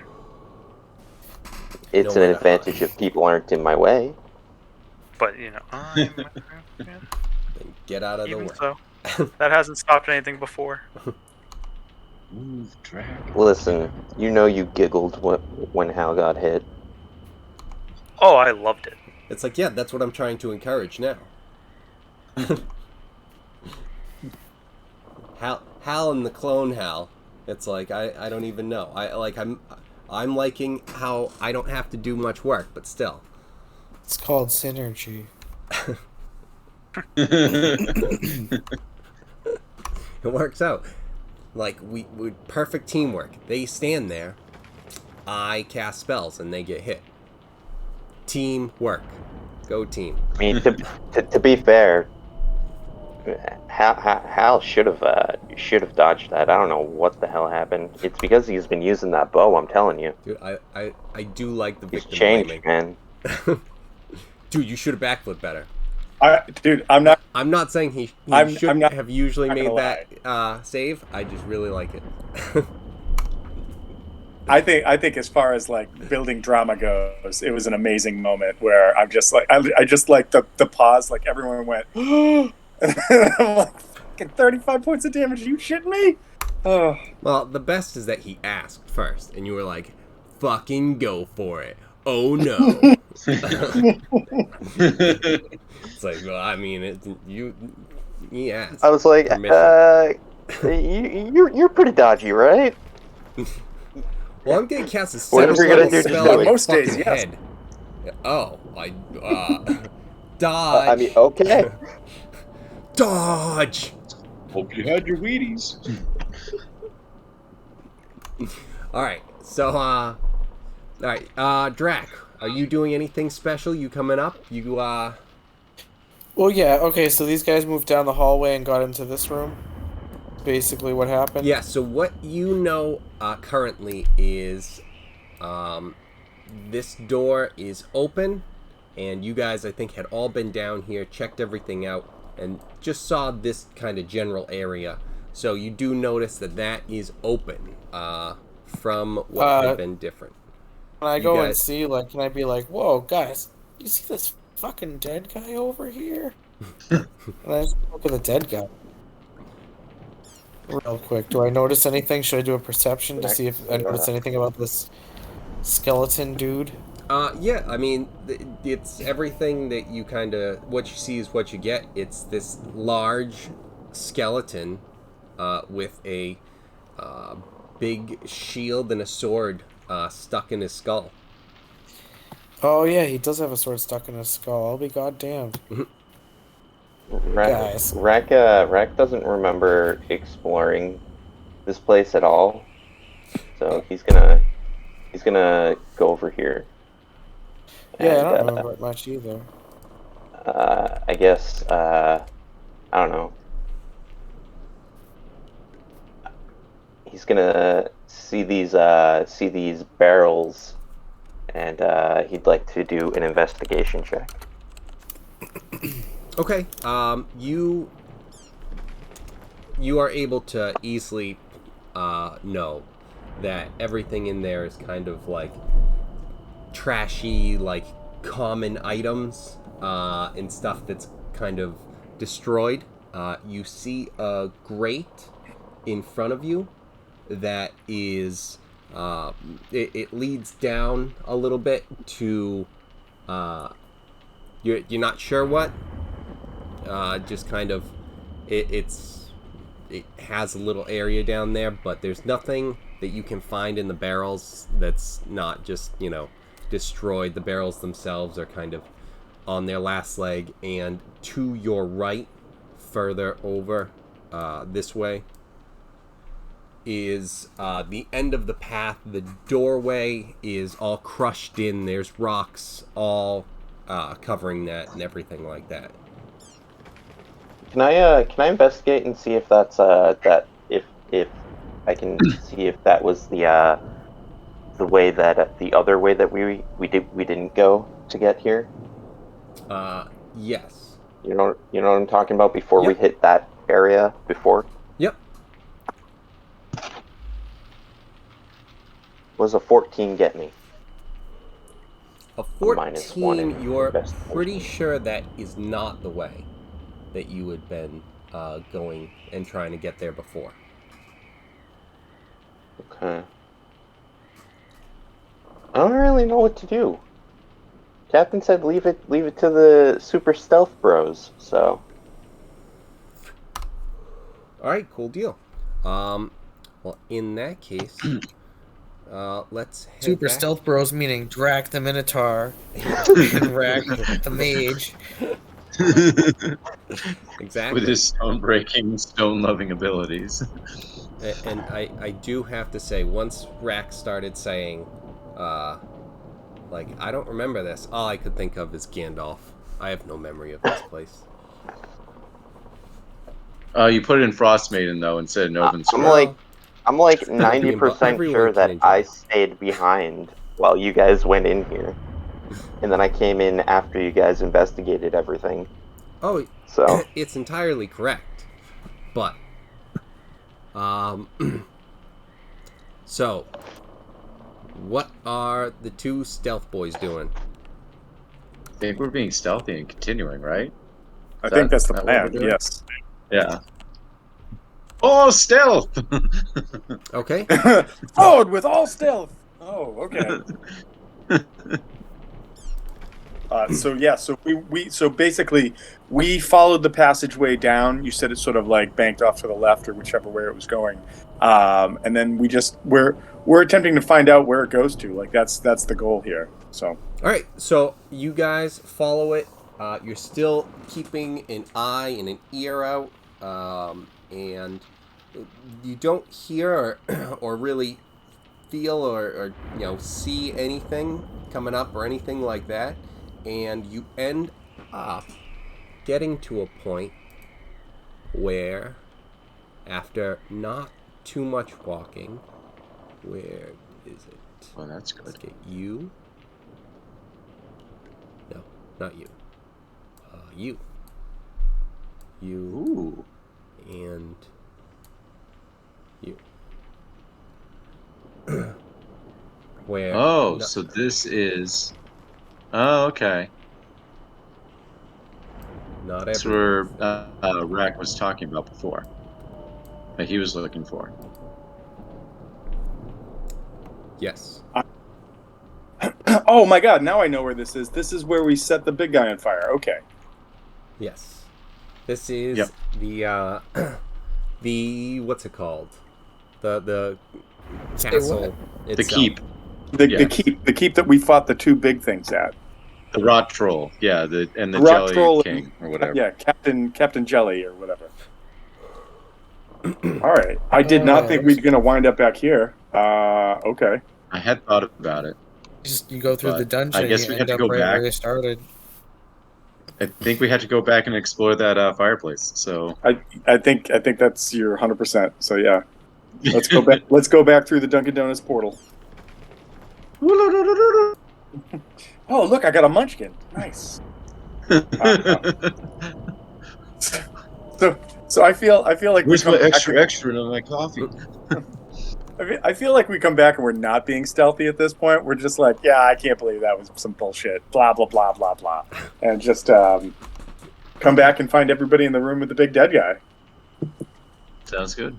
Speaker 6: It's
Speaker 1: No
Speaker 6: an
Speaker 1: matter
Speaker 6: advantage if people aren't in my way.
Speaker 5: But you know, yeah,
Speaker 1: Then get out of the
Speaker 5: even
Speaker 1: way.
Speaker 5: so, that hasn't stopped anything before.
Speaker 2: Move, drag.
Speaker 6: Listen, you know you giggled when Hal got hit.
Speaker 5: Oh, I loved it.
Speaker 1: It's like, yeah, that's what I'm trying to encourage now. Hal and the clone Hal. It's like I don't even know. I'm liking how I don't have to do much work, but still.
Speaker 4: It's called synergy.
Speaker 1: It works out. Like we perfect teamwork. They stand there, I cast spells and they get hit. Teamwork. Go team.
Speaker 6: I mean, to be fair, Hal should have dodged that. I don't know what the hell happened. It's because he's been using that bow. I'm telling you.
Speaker 1: Dude, I do like the
Speaker 6: He's
Speaker 1: victim
Speaker 6: changed,
Speaker 1: blaming.
Speaker 6: man.
Speaker 1: Dude, you should have backflipped better.
Speaker 3: I'm not.
Speaker 1: I'm not saying he
Speaker 3: I'm
Speaker 1: should
Speaker 3: not-
Speaker 1: have usually
Speaker 3: not
Speaker 1: made
Speaker 3: gonna
Speaker 1: that save. I just really like it.
Speaker 3: I think as far as like building drama goes, it was an amazing moment where I'm just like I just like the pause, like everyone went, and I'm like, fucking 35 points of damage. Are you shitting me? Oh,
Speaker 1: Well, the best is that he asked first, and you were like, "Fucking go for it." Oh no. It's like, well, I mean, he asked.
Speaker 6: I was like,
Speaker 1: permission.
Speaker 6: you're pretty dodgy, right?
Speaker 1: Well, I'm gonna cast a
Speaker 6: Whatever
Speaker 1: seventh
Speaker 6: you're
Speaker 1: level
Speaker 6: gonna do,
Speaker 1: spell
Speaker 6: just do
Speaker 1: on
Speaker 6: it.
Speaker 1: your
Speaker 3: Most days,
Speaker 1: fucking
Speaker 3: yes.
Speaker 1: head. Oh, dodge.
Speaker 6: I mean, okay.
Speaker 1: Dodge.
Speaker 2: Hope you had your Wheaties.
Speaker 1: All right, so all right, Drac, are you doing anything special? You coming up? You
Speaker 4: Well, yeah. Okay, so these guys moved down the hallway and got into this room. Basically, what happened?
Speaker 1: Yeah. So what you know currently is, this door is open, and you guys, I think, had all been down here, checked everything out, and just saw this kind of general area. So you do notice that is open, from what had been different.
Speaker 4: When I
Speaker 1: You
Speaker 4: go and
Speaker 1: guys-
Speaker 4: see, like, can I be like, "Whoa, guys, you see this fucking dead guy over here?" And I just look at the dead guy. Real quick, do I notice anything? Should I do a perception to see if I notice anything about this skeleton dude?
Speaker 1: Yeah, I mean, it's everything that you kind of, what you see is what you get. It's this large skeleton with a big shield and a sword stuck in his skull.
Speaker 4: Oh yeah, he does have a sword stuck in his skull. I'll be goddamned. Guys.
Speaker 6: Rack doesn't remember exploring this place at all, so he's gonna go over here
Speaker 4: Yeah, I
Speaker 6: And
Speaker 4: don't remember it much either.
Speaker 6: I guess I don't know. He's gonna see these barrels, and he'd like to do an investigation check.
Speaker 1: Okay. You are able to easily know that everything in there is kind of like trashy, like common items and stuff that's kind of destroyed. You see a grate in front of you that is it leads down a little bit to you're not sure what just kind of it has a little area down there, but there's nothing that you can find in the barrels that's not just destroyed. The barrels themselves are kind of on their last leg, and to your right, further over this way, is the end of the path. The doorway is all crushed in. There's rocks all covering that and everything like that.
Speaker 6: Can I investigate and see if that's that if I can see if that was the way that the other way that we didn't go to get here?
Speaker 1: Yes.
Speaker 6: You know what I'm talking about before we
Speaker 1: Yep.
Speaker 6: hit that area before?
Speaker 1: Yep.
Speaker 6: Was a 14 get me?
Speaker 1: A
Speaker 6: -1 in
Speaker 1: 14, you're
Speaker 6: investigation.
Speaker 1: pretty sure that is not the way that you had been going and trying to get there before.
Speaker 6: Okay. I don't really know what to do. Captain said leave it to the super stealth bros, so
Speaker 1: All right, cool deal. Well, in that case, let's head
Speaker 4: Super
Speaker 1: back.
Speaker 4: stealth bros meaning Drac the Minotaur and Rack the Mage.
Speaker 1: Exactly.
Speaker 2: With his stone-breaking, stone-loving abilities.
Speaker 1: And I do have to say, once Rack started saying, like, I don't remember this, all I could think of is Gandalf. I have no memory of this place.
Speaker 2: You put it in Frostmaiden though instead of Noven Scroll.
Speaker 6: I'm like
Speaker 1: Everyone
Speaker 6: 90% sure
Speaker 1: can
Speaker 6: that
Speaker 1: enjoy
Speaker 6: I
Speaker 1: it.
Speaker 6: stayed behind while you guys went in here, and then I came in after you guys investigated everything.
Speaker 1: Oh,
Speaker 6: So
Speaker 1: it's entirely correct. But, so, what are the two stealth boys doing?
Speaker 2: I think we're being stealthy and continuing, right?
Speaker 3: I think that's the
Speaker 2: Is that what we're
Speaker 3: plan.
Speaker 2: doing?
Speaker 3: Yes.
Speaker 2: Yeah. Oh, stealth!
Speaker 1: Okay.
Speaker 3: Forward with all stealth. Oh, okay. So basically we followed the passageway down. You said it sort of like banked off to the left or whichever way it was going, and then we're attempting to find out where it goes to. Like that's the goal here. So
Speaker 1: All right, so you guys follow it. You're still keeping an eye and an ear out, and you don't hear or really feel or see anything coming up or anything like that. And you end up getting to a point where, after not too much walking, where is it?
Speaker 2: Well, that's
Speaker 1: Let's
Speaker 2: good.
Speaker 1: get you. No, not you. You. You
Speaker 2: Ooh.
Speaker 1: and you. Where?
Speaker 2: Oh,
Speaker 1: no-
Speaker 2: so this is. Oh, okay.
Speaker 1: not
Speaker 2: That's
Speaker 1: everyone.
Speaker 2: where Rack was talking about before. That he was looking for.
Speaker 1: Yes.
Speaker 3: oh my god, now I know where this is. This is where we set the big guy on fire. Okay.
Speaker 1: Yes. This is
Speaker 2: Yep.
Speaker 1: the the what's it called? The
Speaker 4: Say
Speaker 1: castle
Speaker 2: The
Speaker 1: itself.
Speaker 2: keep.
Speaker 3: The
Speaker 2: Yeah.
Speaker 3: keep that we fought the two big things at.
Speaker 2: The rot troll. Yeah, the
Speaker 3: Rock
Speaker 2: jelly
Speaker 3: Troll
Speaker 2: king or whatever.
Speaker 3: Yeah, Captain Jelly or whatever. All right. I did not think we'd gonna wind up back here. Okay.
Speaker 2: I had thought about it.
Speaker 4: You go through
Speaker 2: But
Speaker 4: the dungeon
Speaker 2: I
Speaker 4: and
Speaker 2: guess
Speaker 4: you
Speaker 2: we had
Speaker 4: end
Speaker 2: to
Speaker 4: up
Speaker 2: go
Speaker 4: right
Speaker 2: back.
Speaker 4: where you started.
Speaker 2: I think we had to go back and explore that fireplace. So
Speaker 3: I think that's your 100%. So yeah, let's go back. Let's go back through the Dunkin' Donuts portal. Oh, look, I got a munchkin. Nice. So so I feel like we
Speaker 2: Where's
Speaker 3: come
Speaker 2: my
Speaker 3: back.
Speaker 2: extra in my coffee?
Speaker 3: I feel like we come back and we're not being stealthy at this point. We're just like, yeah, I can't believe that was some bullshit. Blah blah blah blah blah, and just come back and find everybody in the room with the big dead guy.
Speaker 2: Sounds good.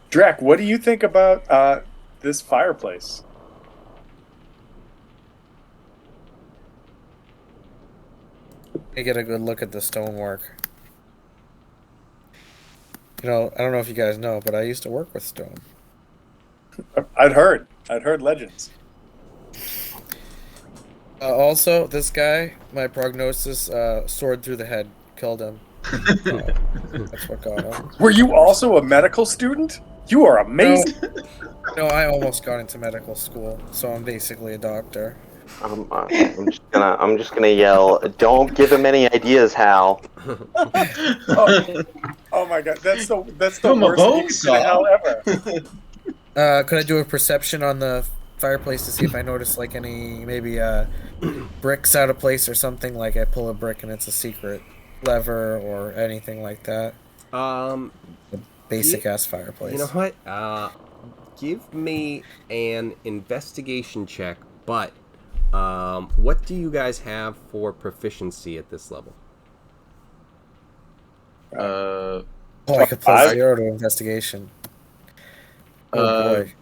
Speaker 3: Drac, what do you think about this fireplace?
Speaker 4: You get a good look at the stonework. You know, I don't know if you guys know, but I used to work with stone.
Speaker 3: I'd heard legends.
Speaker 4: Also, this guy, my prognosis, sword through the head, killed him. That's what got him.
Speaker 3: Were you also a medical student? You are amazing.
Speaker 4: No, I almost got into medical school, so I'm basically a doctor.
Speaker 6: I'm just gonna yell. Don't give him any ideas, Hal.
Speaker 3: Oh my god, that's the
Speaker 2: I'm a
Speaker 3: worst
Speaker 2: bone
Speaker 3: thing to hell ever.
Speaker 4: Could I do a perception on the fireplace to see if I notice like any maybe bricks out of place or something? Like I pull a brick and it's a secret lever or anything like that. Basic ass fireplace.
Speaker 1: You know what? Give me an investigation check, but what do you guys have for proficiency at this level?
Speaker 4: I could plus
Speaker 3: 5?
Speaker 4: 0 to investigation. Oh boy.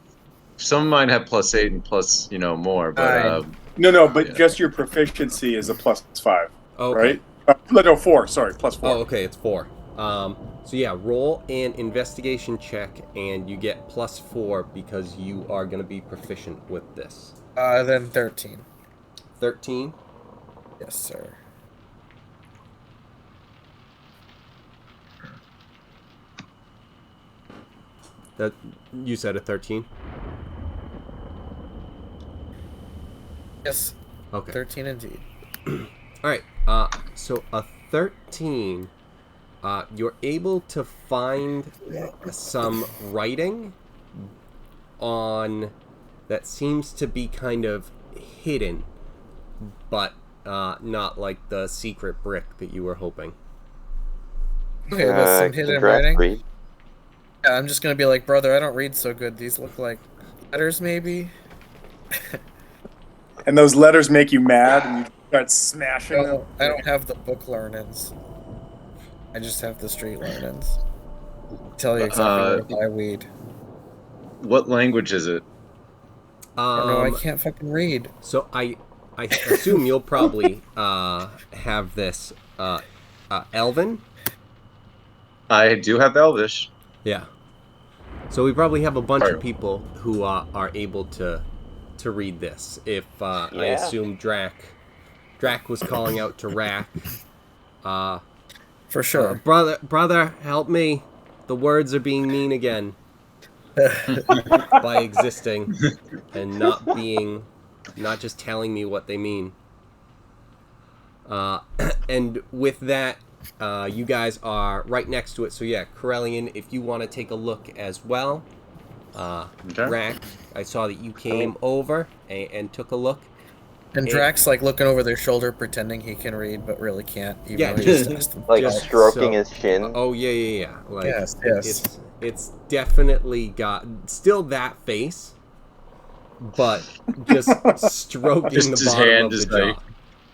Speaker 2: Some of mine have +8 and plus, more, but
Speaker 3: No, but
Speaker 2: yeah.
Speaker 3: just your proficiency is a +5,
Speaker 1: Okay.
Speaker 3: right? No, 4. Sorry, +4.
Speaker 1: Oh, okay, it's 4. So yeah, roll an investigation check, and you get +4 because you are going to be proficient with this.
Speaker 4: Then 13.
Speaker 1: 13.
Speaker 4: Yes, sir.
Speaker 1: That you said a 13.
Speaker 4: Yes.
Speaker 1: Okay.
Speaker 4: 13 indeed.
Speaker 1: All right. So a 13. You're able to find some writing on that seems to be kind of hidden, but not like the secret brick that you were hoping.
Speaker 4: Okay, that's some hidden
Speaker 6: Drac
Speaker 4: writing.
Speaker 6: read?
Speaker 4: Yeah, I'm just gonna be like, brother, I don't read so good. These look like letters, maybe.
Speaker 3: And those letters make you mad, and you start smashing them.
Speaker 4: No, I don't have the book learnings. I just have the street learnings. Tell you exactly where to buy weed.
Speaker 2: what language is it?
Speaker 4: No, I can't fucking read.
Speaker 1: So I assume you'll probably have this Elven.
Speaker 2: I do have Elvish.
Speaker 1: Yeah. So we probably have a bunch
Speaker 2: Sorry.
Speaker 1: of people who are able to read this. If I assume Drac was calling out to Rack.
Speaker 4: For sure.
Speaker 1: Brother, help me. The words are being mean again. By existing and not just telling me what they mean. And with that, you guys are right next to it. So yeah, Corellian, if you want to take a look as well.
Speaker 2: Okay.
Speaker 1: Rack, I saw that you came over and took a look.
Speaker 4: And Drax like looking over their shoulder, pretending he can read, but really can't. Even
Speaker 1: Yeah,
Speaker 4: though he
Speaker 1: just-
Speaker 4: has to
Speaker 6: Like
Speaker 1: Just
Speaker 6: stroking
Speaker 1: so-
Speaker 6: his shin.
Speaker 1: Oh yeah. Like,
Speaker 4: Yes.
Speaker 1: It's definitely got still that face, but just stroking
Speaker 2: Just
Speaker 1: the
Speaker 2: his
Speaker 1: bottom
Speaker 2: hand
Speaker 1: of
Speaker 2: is
Speaker 1: the jaw.
Speaker 2: like-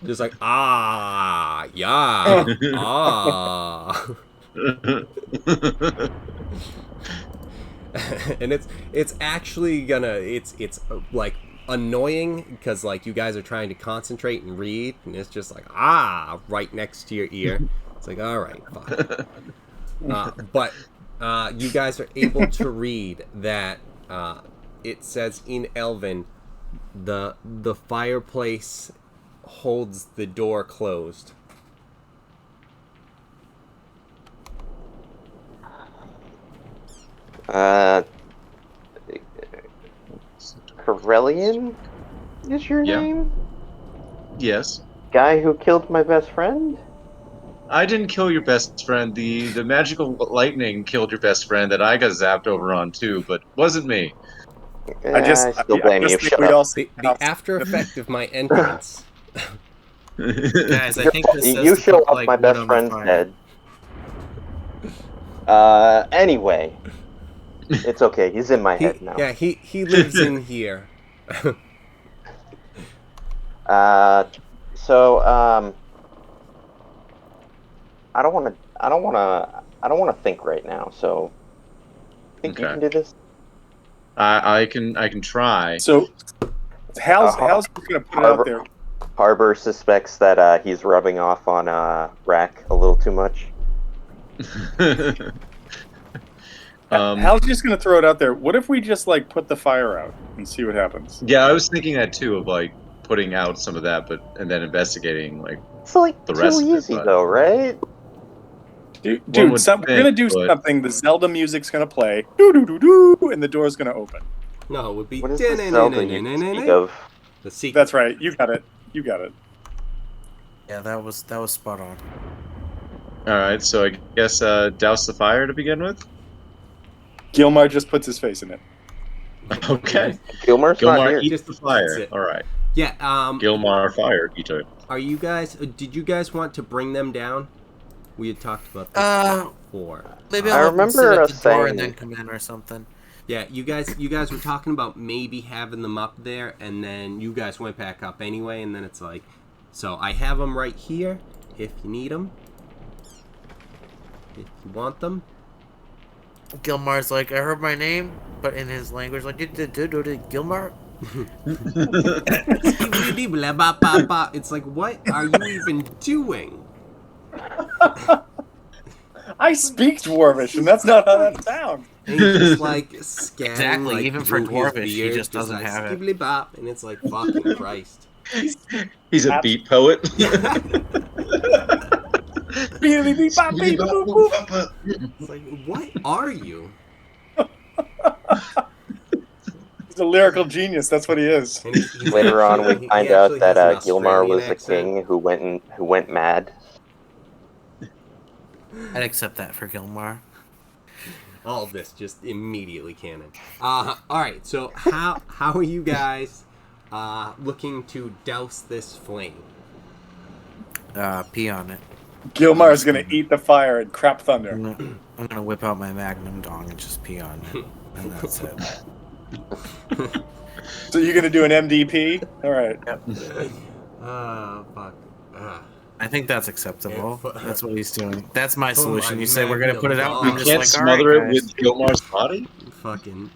Speaker 1: Just like yeah, and it's actually gonna it's like annoying because like you guys are trying to concentrate and read, and it's just like right next to your ear. It's like all right, fuck. But you guys are able to read that it says in Elven, the fireplace holds the door closed.
Speaker 6: Corellian is your
Speaker 2: Yeah.
Speaker 6: name?
Speaker 2: Yes.
Speaker 6: Guy who killed my best friend?
Speaker 2: I didn't kill your best friend. The magical lightning killed your best friend that I got zapped over on too, but wasn't me.
Speaker 6: I still
Speaker 3: I
Speaker 6: blame you.
Speaker 3: just think
Speaker 6: Shut
Speaker 3: we
Speaker 6: up.
Speaker 3: all
Speaker 1: The after effect of my entrance.
Speaker 4: Guys, I think this says
Speaker 6: You
Speaker 4: to
Speaker 6: show
Speaker 4: put,
Speaker 6: up,
Speaker 4: like,
Speaker 6: my
Speaker 4: wood
Speaker 6: best
Speaker 4: on the
Speaker 6: friend's
Speaker 4: fire.
Speaker 6: dead. Anyway, it's okay. He's in my head now.
Speaker 1: He lives in here.
Speaker 6: So I don't want to think right now. So I think you
Speaker 2: Okay.
Speaker 6: can do this.
Speaker 2: I can try.
Speaker 3: So Hal's
Speaker 6: Uh-huh.
Speaker 3: Hal's going to put it out there.
Speaker 6: Harbor suspects that he's rubbing off on Rack a little too much.
Speaker 3: Hal's just going to throw it out there. What if we just like put the fire out and see what happens?
Speaker 2: Yeah, I was thinking that too, of like putting out some of that, and then investigating like
Speaker 6: It's like
Speaker 2: the
Speaker 6: too
Speaker 2: rest of it,
Speaker 6: easy
Speaker 2: but-
Speaker 6: though, right?
Speaker 3: Dude,
Speaker 2: One would
Speaker 3: we're going to
Speaker 2: think,
Speaker 3: do
Speaker 2: but-
Speaker 3: something. The Zelda music's going to play. Doo doo doo doo, and the door's going to open.
Speaker 1: No, it would be.
Speaker 6: What is this Zelda you speak of?
Speaker 1: The secret.
Speaker 3: That's right. You got it. You got it.
Speaker 4: Yeah, that was spot on.
Speaker 2: All right, so I guess douse the fire to begin with.
Speaker 3: Gilmar just puts his face in it.
Speaker 2: Okay.
Speaker 6: Gilmar's not
Speaker 2: Gilmar
Speaker 6: here.
Speaker 2: eats the
Speaker 1: That's
Speaker 2: fire.
Speaker 1: it.
Speaker 2: All right.
Speaker 1: Yeah.
Speaker 2: Gilmar fire eater.
Speaker 1: Are you guys? Did you guys want to bring them down? We had talked about this before.
Speaker 4: Maybe
Speaker 6: I
Speaker 4: I'll have them sit
Speaker 6: remember
Speaker 4: at the
Speaker 6: us
Speaker 4: door
Speaker 6: saying-
Speaker 4: and then come in or something.
Speaker 1: Yeah, you guys were talking about maybe having them up there, and then you guys went back up anyway, and then it's like, so I have them right here if you need them, if you want them.
Speaker 4: Gilmar's like, I heard my name, but in his language, like, Gilmar?
Speaker 1: It's like, what are you even doing?
Speaker 3: I speak Dwarvish, and that's not how that sounds.
Speaker 1: And he's just like scanning,
Speaker 4: Exactly,
Speaker 1: like,
Speaker 4: even for
Speaker 1: through his
Speaker 4: Dwarvish, he
Speaker 1: beard,
Speaker 4: just doesn't
Speaker 1: like,
Speaker 4: have it.
Speaker 1: skibbly bop, and it's like, fucking Christ.
Speaker 2: He's a beat poet.
Speaker 3: Beep, beep, bop, beep, boop, boop.
Speaker 1: It's like, what are you?
Speaker 3: He's a lyrical genius. That's what he is.
Speaker 1: And he's
Speaker 6: Later on, we
Speaker 1: he
Speaker 6: find
Speaker 1: actually
Speaker 6: out that
Speaker 1: has an
Speaker 6: Gilmar
Speaker 1: Australian
Speaker 6: was the
Speaker 1: accent.
Speaker 6: king who went mad.
Speaker 4: I'd accept that for Gilmar.
Speaker 1: All of this just immediately canon. All right, so how are you guys looking to douse this flame?
Speaker 4: Pee on it.
Speaker 3: Gilmar's gonna eat the fire and crap thunder.
Speaker 4: I'm gonna whip out my Magnum dong and just pee on it. And that's it.
Speaker 3: So you're gonna do an MDP? All right.
Speaker 1: Fuck.
Speaker 4: I think that's acceptable.
Speaker 1: Yeah.
Speaker 4: That's what he's doing. That's my
Speaker 1: Oh
Speaker 4: solution.
Speaker 1: my
Speaker 4: You say we're gonna put it out, and
Speaker 1: Magnum
Speaker 4: I'm just
Speaker 2: Can't
Speaker 4: like,
Speaker 2: smother
Speaker 4: alright,
Speaker 2: it with Gilmar's body.
Speaker 1: Fucking.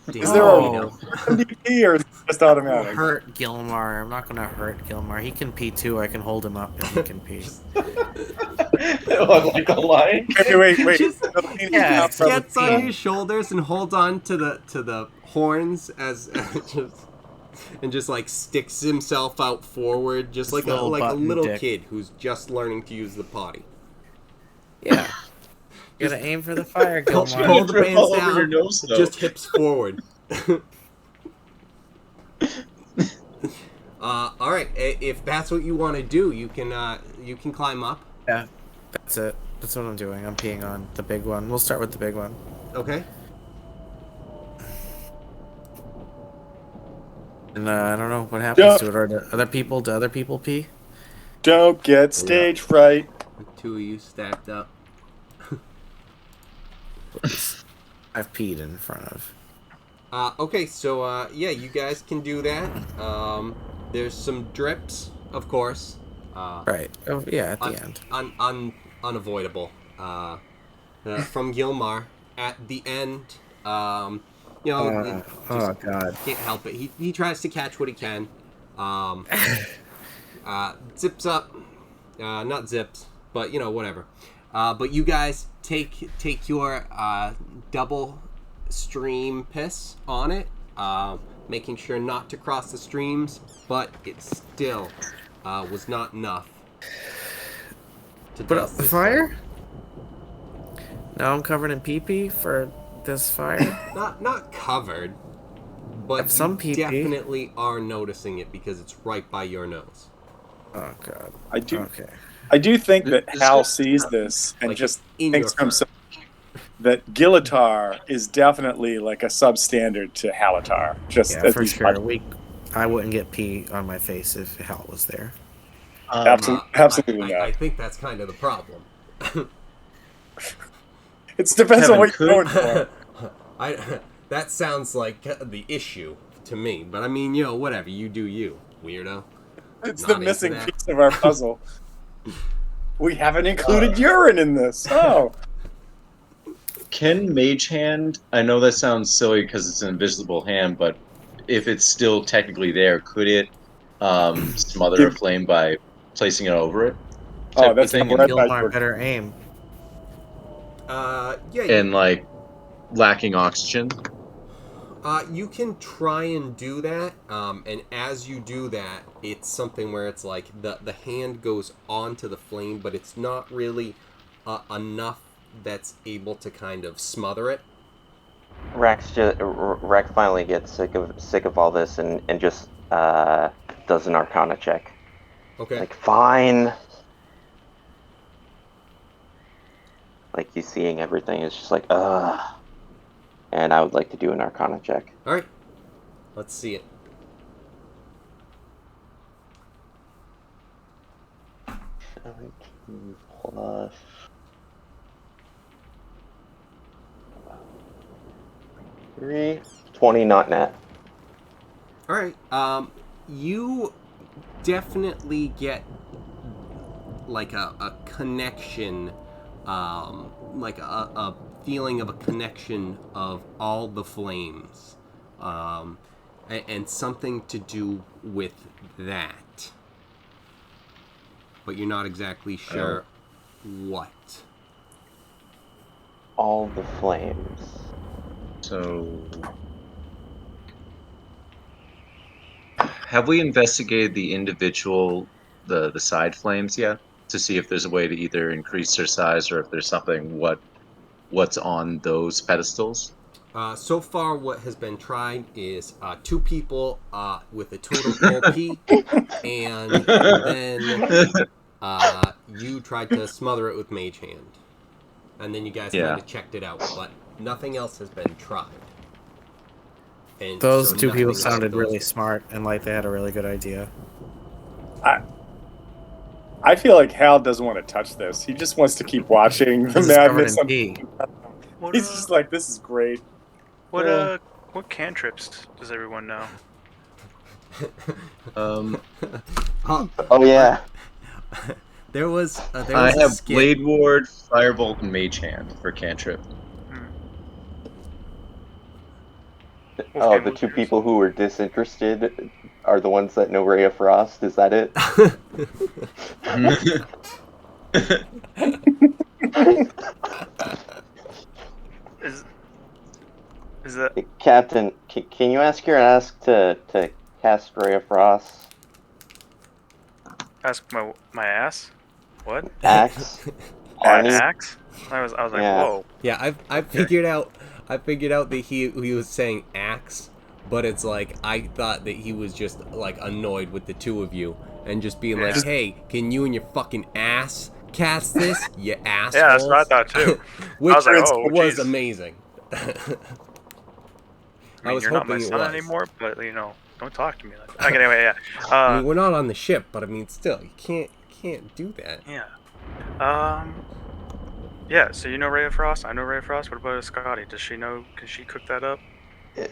Speaker 3: Is there a
Speaker 4: Oh.
Speaker 3: MDP or is it just automatic?
Speaker 4: hurt Gilmar. I'm not gonna hurt Gilmar. He can pee too. I can hold him up and he can pee.
Speaker 2: Like a lion.
Speaker 3: Wait.
Speaker 1: Just-
Speaker 4: Yeah,
Speaker 1: Gets on your shoulders and holds on to the horns as just like sticks himself out forward, just like
Speaker 4: little
Speaker 1: a
Speaker 4: button
Speaker 1: little
Speaker 4: dick.
Speaker 1: kid who's just learning to use the potty.
Speaker 4: Yeah. You gotta aim for the fire,
Speaker 1: Hold
Speaker 4: Gilmar.
Speaker 1: the
Speaker 2: Drip
Speaker 1: pants
Speaker 2: all over
Speaker 1: down,
Speaker 2: your nose, though.
Speaker 1: just hips forward. All right, if that's what you want to do, you can climb up.
Speaker 4: Yeah. That's it. That's what I'm doing. I'm peeing on the big one. We'll start with the big one.
Speaker 1: Okay.
Speaker 4: And I don't know what happens to it. Or do other people pee?
Speaker 3: Don't get stage fright.
Speaker 1: The two of you stacked up.
Speaker 4: I've peed in front of.
Speaker 1: Okay, so yeah, you guys can do that. There's some drips, of course.
Speaker 4: Right. Oh, yeah, at the end.
Speaker 1: Unavoidable. From Gilmar at the end. You know,
Speaker 4: Oh, God.
Speaker 1: can't help it. He tries to catch what he can. Zips up. Not zips, but you know, whatever. But you guys take your double stream piss on it, making sure not to cross the streams, but it still was not enough to
Speaker 4: Put
Speaker 1: douse
Speaker 4: out the
Speaker 1: this
Speaker 4: fire? Now I'm covered in pee-pee for this fire?
Speaker 1: Not covered, but
Speaker 4: Have some
Speaker 1: you
Speaker 4: PP.
Speaker 1: definitely are noticing it because it's right by your nose.
Speaker 4: Oh god.
Speaker 3: I do.
Speaker 4: Okay.
Speaker 3: I do think that
Speaker 2: This
Speaker 3: Hal
Speaker 2: is-
Speaker 3: sees this and
Speaker 1: Like,
Speaker 3: just
Speaker 1: in
Speaker 3: thinks
Speaker 1: your
Speaker 3: to himself that Gilitar is definitely like a substandard to Halatar. Just
Speaker 4: Yeah,
Speaker 3: as
Speaker 4: for
Speaker 3: he's
Speaker 4: sure. I wouldn't get pee on my face if Hal was there.
Speaker 3: Absolutely not.
Speaker 1: I think that's kind of the problem.
Speaker 3: It depends
Speaker 2: Kevin,
Speaker 3: on what
Speaker 2: could-
Speaker 3: you're going for.
Speaker 1: That sounds like the issue to me, but I mean, whatever. You do you, weirdo.
Speaker 3: It's
Speaker 1: Not
Speaker 3: the
Speaker 1: into
Speaker 3: missing
Speaker 1: that.
Speaker 3: piece of our puzzle. We haven't included urine in this. Oh,
Speaker 2: Can Mage Hand? I know that sounds silly because it's an invisible hand, but if it's still technically there, could it smother a flame by placing it over it?
Speaker 3: Oh,
Speaker 2: Type
Speaker 3: that's
Speaker 2: of thing,
Speaker 3: not what I
Speaker 2: and,
Speaker 3: thought.
Speaker 4: Gilmar better aim.
Speaker 1: Yeah.
Speaker 2: and like lacking oxygen.
Speaker 1: You can try and do that, and as you do that, it's something where it's like the hand goes onto the flame, but it's not really enough that's able to kind of smother it.
Speaker 6: Rex finally gets sick of all this and just does an Arcana check.
Speaker 1: Okay.
Speaker 6: Like, fine. Like, he's seeing everything. It's just like, ugh. And I would like to do an Arcana check.
Speaker 1: All right. Let's see it.
Speaker 6: Plus 3, 20, not net.
Speaker 1: All right. You definitely get like a connection, like a feeling of a connection of all the flames, and something to do with that. But you're not exactly sure what.
Speaker 6: All the flames.
Speaker 2: So, have we investigated the individual, the side flames yet, to see if there's a way to either increase their size or if there's something what's on those pedestals?
Speaker 1: So far, what has been tried is 2 people with a totem pole and then you tried to smother it with Mage Hand. And then you guys
Speaker 2: Yeah.
Speaker 1: kind of checked it out, but nothing else has been tried. And
Speaker 4: Those
Speaker 1: so
Speaker 4: two people
Speaker 1: nothing
Speaker 4: sounded
Speaker 1: of
Speaker 4: really
Speaker 1: those-
Speaker 4: smart and like they had a really good idea.
Speaker 3: I feel like Hal doesn't want to touch this. He just wants to keep watching the
Speaker 4: This is covered
Speaker 3: madness.
Speaker 4: in pee.
Speaker 5: What,
Speaker 3: He's just like, this is great.
Speaker 5: what cantrips does everyone know?
Speaker 2: Um,
Speaker 6: Oh, yeah.
Speaker 1: there was
Speaker 2: I
Speaker 1: a
Speaker 2: have
Speaker 1: skit.
Speaker 2: Blade Ward, Firebolt, and Mage Hand for cantrip.
Speaker 6: Oh, the 2 people who were disinterested are the ones that know Ray of Frost? Is that it?
Speaker 5: Is that
Speaker 6: Captain, can you ask your ask to cast Ray of Frost?
Speaker 5: ask my ass? What?
Speaker 6: Axe?
Speaker 5: An
Speaker 6: Arnie?
Speaker 5: axe? I was like,
Speaker 6: Yeah.
Speaker 5: whoa.
Speaker 1: Yeah, I figured out that he was saying axe, but it's like I thought that he was just like annoyed with the 2 of you and just being like, "Hey, can you and your fucking ass cast this, you assholes?"
Speaker 5: Yeah, that's what I thought too.
Speaker 1: Which
Speaker 5: I was like, oh,
Speaker 1: was
Speaker 5: geez.
Speaker 1: amazing.
Speaker 5: I mean,
Speaker 1: was
Speaker 5: you're not my
Speaker 1: hoping it
Speaker 5: son
Speaker 1: was.
Speaker 5: anymore, but don't talk to me like that. Okay, anyway, yeah.
Speaker 1: I mean, we're not on the ship, but I mean, still, you can't do that.
Speaker 5: Yeah. Yeah, so you know Ray of Frost? I know Ray of Frost. What about Scotty? Does she know? Can she cook that up?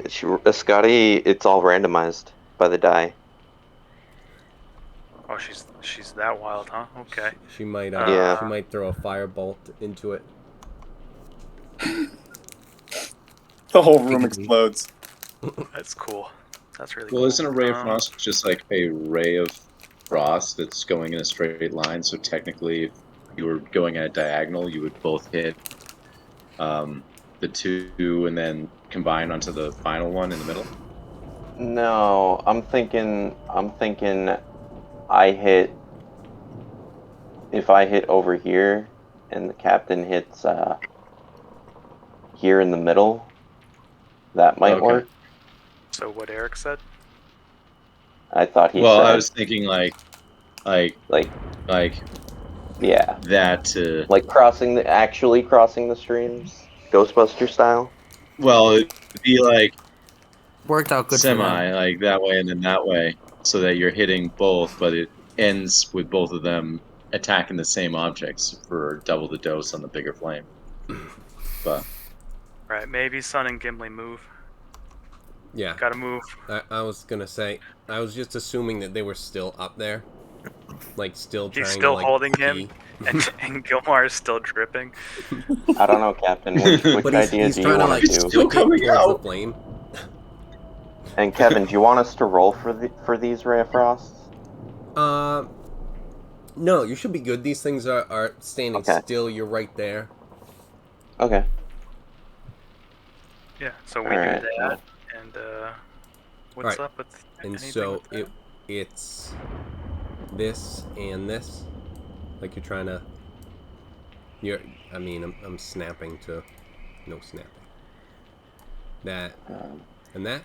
Speaker 6: Scotty, it's all randomized by the die.
Speaker 5: Oh, she's that wild, huh? Okay.
Speaker 1: She might,
Speaker 6: Yeah.
Speaker 1: she might throw a firebolt into it.
Speaker 3: The whole room explodes.
Speaker 5: That's cool. That's really
Speaker 2: Well,
Speaker 5: cool.
Speaker 2: isn't a ray of frost just like a ray of frost that's going in a straight line? So technically, if you were going at a diagonal, you would both hit the 2 and then combine onto the final one in the middle.
Speaker 6: No, I'm thinking I hit, if I hit over here and the captain hits here in the middle. That might
Speaker 2: Okay.
Speaker 6: work.
Speaker 5: So what Eric said?
Speaker 6: I thought he
Speaker 2: Well,
Speaker 6: said
Speaker 2: I was thinking like
Speaker 6: like yeah,
Speaker 2: that.
Speaker 6: like actually crossing the streams, Ghostbuster style.
Speaker 2: Well, it'd be like
Speaker 4: Worked out good for
Speaker 2: semi,
Speaker 4: them.
Speaker 2: like that way and then that way, so that you're hitting both, but it ends with both of them attacking the same objects for double the dose on the bigger flame. But
Speaker 5: Right, maybe Sun and Gimli move.
Speaker 1: Yeah.
Speaker 5: Gotta move.
Speaker 1: I was gonna say, I was just assuming that they were still up there, like still
Speaker 5: He's
Speaker 1: trying
Speaker 5: still
Speaker 1: to like
Speaker 5: holding him,
Speaker 1: pee.
Speaker 5: and Gilmar is still dripping.
Speaker 6: I don't know, Captain. Which
Speaker 1: But
Speaker 6: idea
Speaker 1: he's
Speaker 6: do you
Speaker 1: trying to
Speaker 6: want
Speaker 1: like
Speaker 6: to do?
Speaker 2: Still
Speaker 1: flick it
Speaker 2: coming
Speaker 1: towards the
Speaker 2: out.
Speaker 1: flame.
Speaker 6: And Kevin, do you want us to roll for these Ray of Frosts?
Speaker 1: No, you should be good. These things are standing
Speaker 6: Okay.
Speaker 1: still. You're right there.
Speaker 6: Okay.
Speaker 5: Yeah, so we
Speaker 6: Alright,
Speaker 5: do that, and what's
Speaker 1: Alright.
Speaker 5: up with
Speaker 1: And
Speaker 5: anything
Speaker 1: so
Speaker 5: with that?
Speaker 1: it's this and this. Like you're trying to. I mean, I'm snapping to. No snapping. That and that.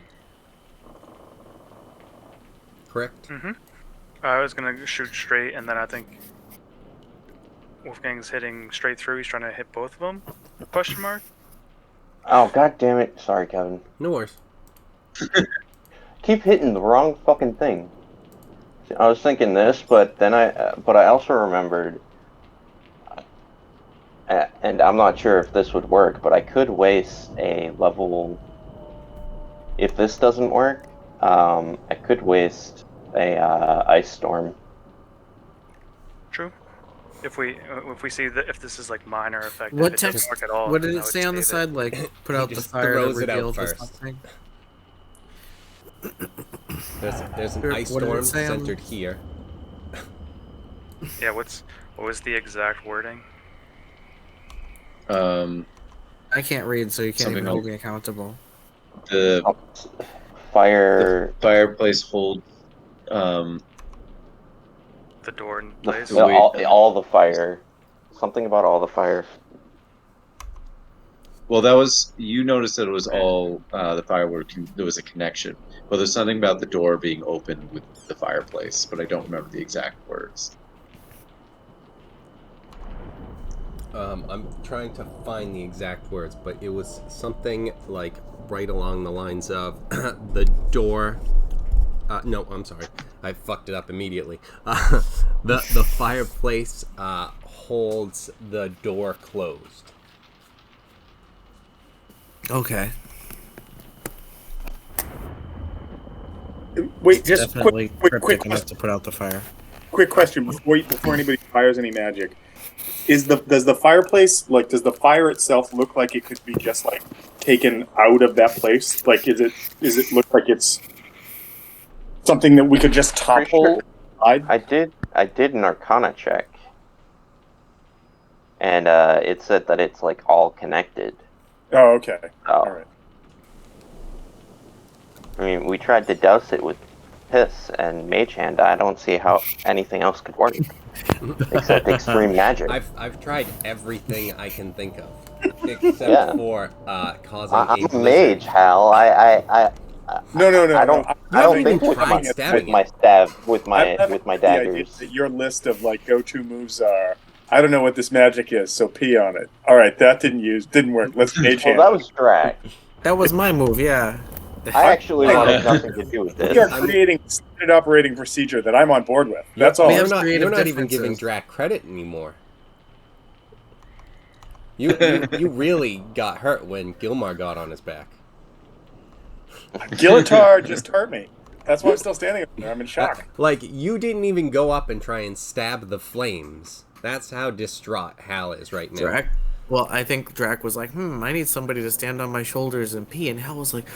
Speaker 1: Correct.
Speaker 5: Mm-hmm. I was gonna shoot straight, and then I think Wolfgang's hitting straight through. He's trying to hit both of them? Question mark.
Speaker 6: Oh, god damn it. Sorry, Kevin.
Speaker 1: No worries.
Speaker 6: Keep hitting the wrong fucking thing. I was thinking this, but then I also remembered, and I'm not sure if this would work, but I could waste a level. If this doesn't work, I could waste a ice storm.
Speaker 5: True. If we see that if this is like minor effective,
Speaker 4: What
Speaker 5: it
Speaker 4: text?
Speaker 5: doesn't work at all.
Speaker 4: What did
Speaker 5: then I
Speaker 4: it
Speaker 5: would
Speaker 4: say on the
Speaker 5: save it.
Speaker 4: side? Like, put
Speaker 1: He
Speaker 4: out the
Speaker 1: just
Speaker 4: fire that
Speaker 1: throws it out
Speaker 4: reveals or
Speaker 1: first.
Speaker 4: something?
Speaker 1: There's an
Speaker 4: What
Speaker 1: ice
Speaker 4: did it
Speaker 1: storm
Speaker 4: say on-
Speaker 1: centered here.
Speaker 5: Yeah. What was the exact wording?
Speaker 4: I can't read, so you can't
Speaker 2: Something
Speaker 4: even hold
Speaker 2: like-
Speaker 4: me accountable.
Speaker 2: the
Speaker 6: Fire.
Speaker 2: fireplace hold
Speaker 5: The door in place.
Speaker 6: All the fire. Something about all the fire.
Speaker 2: well, that was, you noticed that it was all the firework. There was a connection, but there's something about the door being open with the fireplace, but I don't remember the exact words.
Speaker 1: I'm trying to find the exact words, but it was something like right along the lines of the door. No, I'm sorry, I fucked it up immediately. The fireplace holds the door closed.
Speaker 4: Okay.
Speaker 3: Wait, just
Speaker 4: Definitely
Speaker 3: quick
Speaker 4: cryptic enough to put out the fire.
Speaker 3: quick question before anybody fires any magic. Does the fireplace, like, does the fire itself look like it could be just like taken out of that place? Like, is it look like it's something that we could just topple?
Speaker 6: I did an Arcana check, and it said that it's like all connected.
Speaker 3: Oh, okay.
Speaker 6: Oh.
Speaker 3: All right.
Speaker 6: I mean, we tried to douse it with piss and mage hand. I don't see how anything else could work except extreme magic.
Speaker 1: I've tried everything I can think of, except
Speaker 6: Yeah.
Speaker 1: for causing
Speaker 6: I'm a
Speaker 1: blizzard.
Speaker 6: mage, Hal.
Speaker 3: No.
Speaker 6: I don't
Speaker 1: even
Speaker 6: think
Speaker 1: tried
Speaker 6: with
Speaker 1: stabbing
Speaker 6: my
Speaker 1: it.
Speaker 6: stab with my
Speaker 3: I'm having the idea
Speaker 6: daggers.
Speaker 3: that your list of like go-to moves are, I don't know what this magic is, so pee on it. All right, that didn't work. Let's mage
Speaker 6: Well,
Speaker 3: hand.
Speaker 6: that was Drac.
Speaker 4: That was my move, yeah.
Speaker 6: I actually wanted nothing to do with
Speaker 3: We
Speaker 6: this.
Speaker 3: are creating a standard operating procedure that I'm on board with. That's all.
Speaker 4: We have
Speaker 1: You're not
Speaker 4: creative
Speaker 1: even
Speaker 4: differences.
Speaker 1: giving Drac credit anymore. You really got hurt when Gilmar got on his back.
Speaker 3: Gilitar just hurt me. That's why I'm still standing up there. I'm in shock.
Speaker 1: Like, you didn't even go up and try and stab the flames. That's how distraught Hal is right now.
Speaker 4: Drac? Well, I think Drac was like, I need somebody to stand on my shoulders and pee. And Hal was like,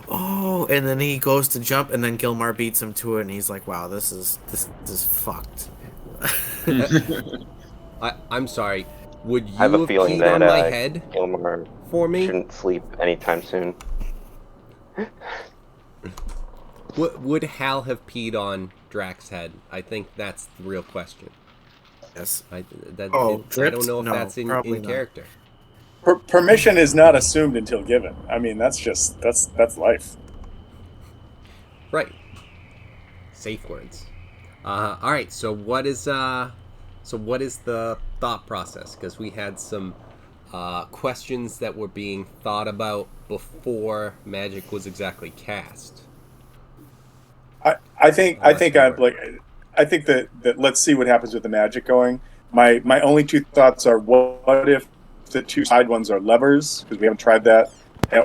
Speaker 4: oh. And then he goes to jump, and then Gilmar beats him to it, and he's like, wow, this is fucked.
Speaker 1: I'm sorry. Would you
Speaker 6: I have a
Speaker 1: have
Speaker 6: feeling
Speaker 1: peed on
Speaker 6: that
Speaker 1: my head
Speaker 6: Gilmar
Speaker 1: for me?
Speaker 6: shouldn't sleep anytime soon.
Speaker 1: Would Hal have peed on Drac's head? I think that's the real question.
Speaker 4: Yes.
Speaker 1: I
Speaker 4: Oh,
Speaker 1: don't
Speaker 4: dripped?
Speaker 1: know if
Speaker 4: No,
Speaker 1: that's in
Speaker 4: probably not.
Speaker 1: character.
Speaker 3: Permission is not assumed until given. I mean, that's life.
Speaker 1: Right. Safe words. All right. So what is the thought process? Because we had some questions that were being thought about before magic was exactly cast.
Speaker 3: I think that let's see what happens with the magic going. My only two thoughts are what if the two side ones are levers, because we haven't tried that,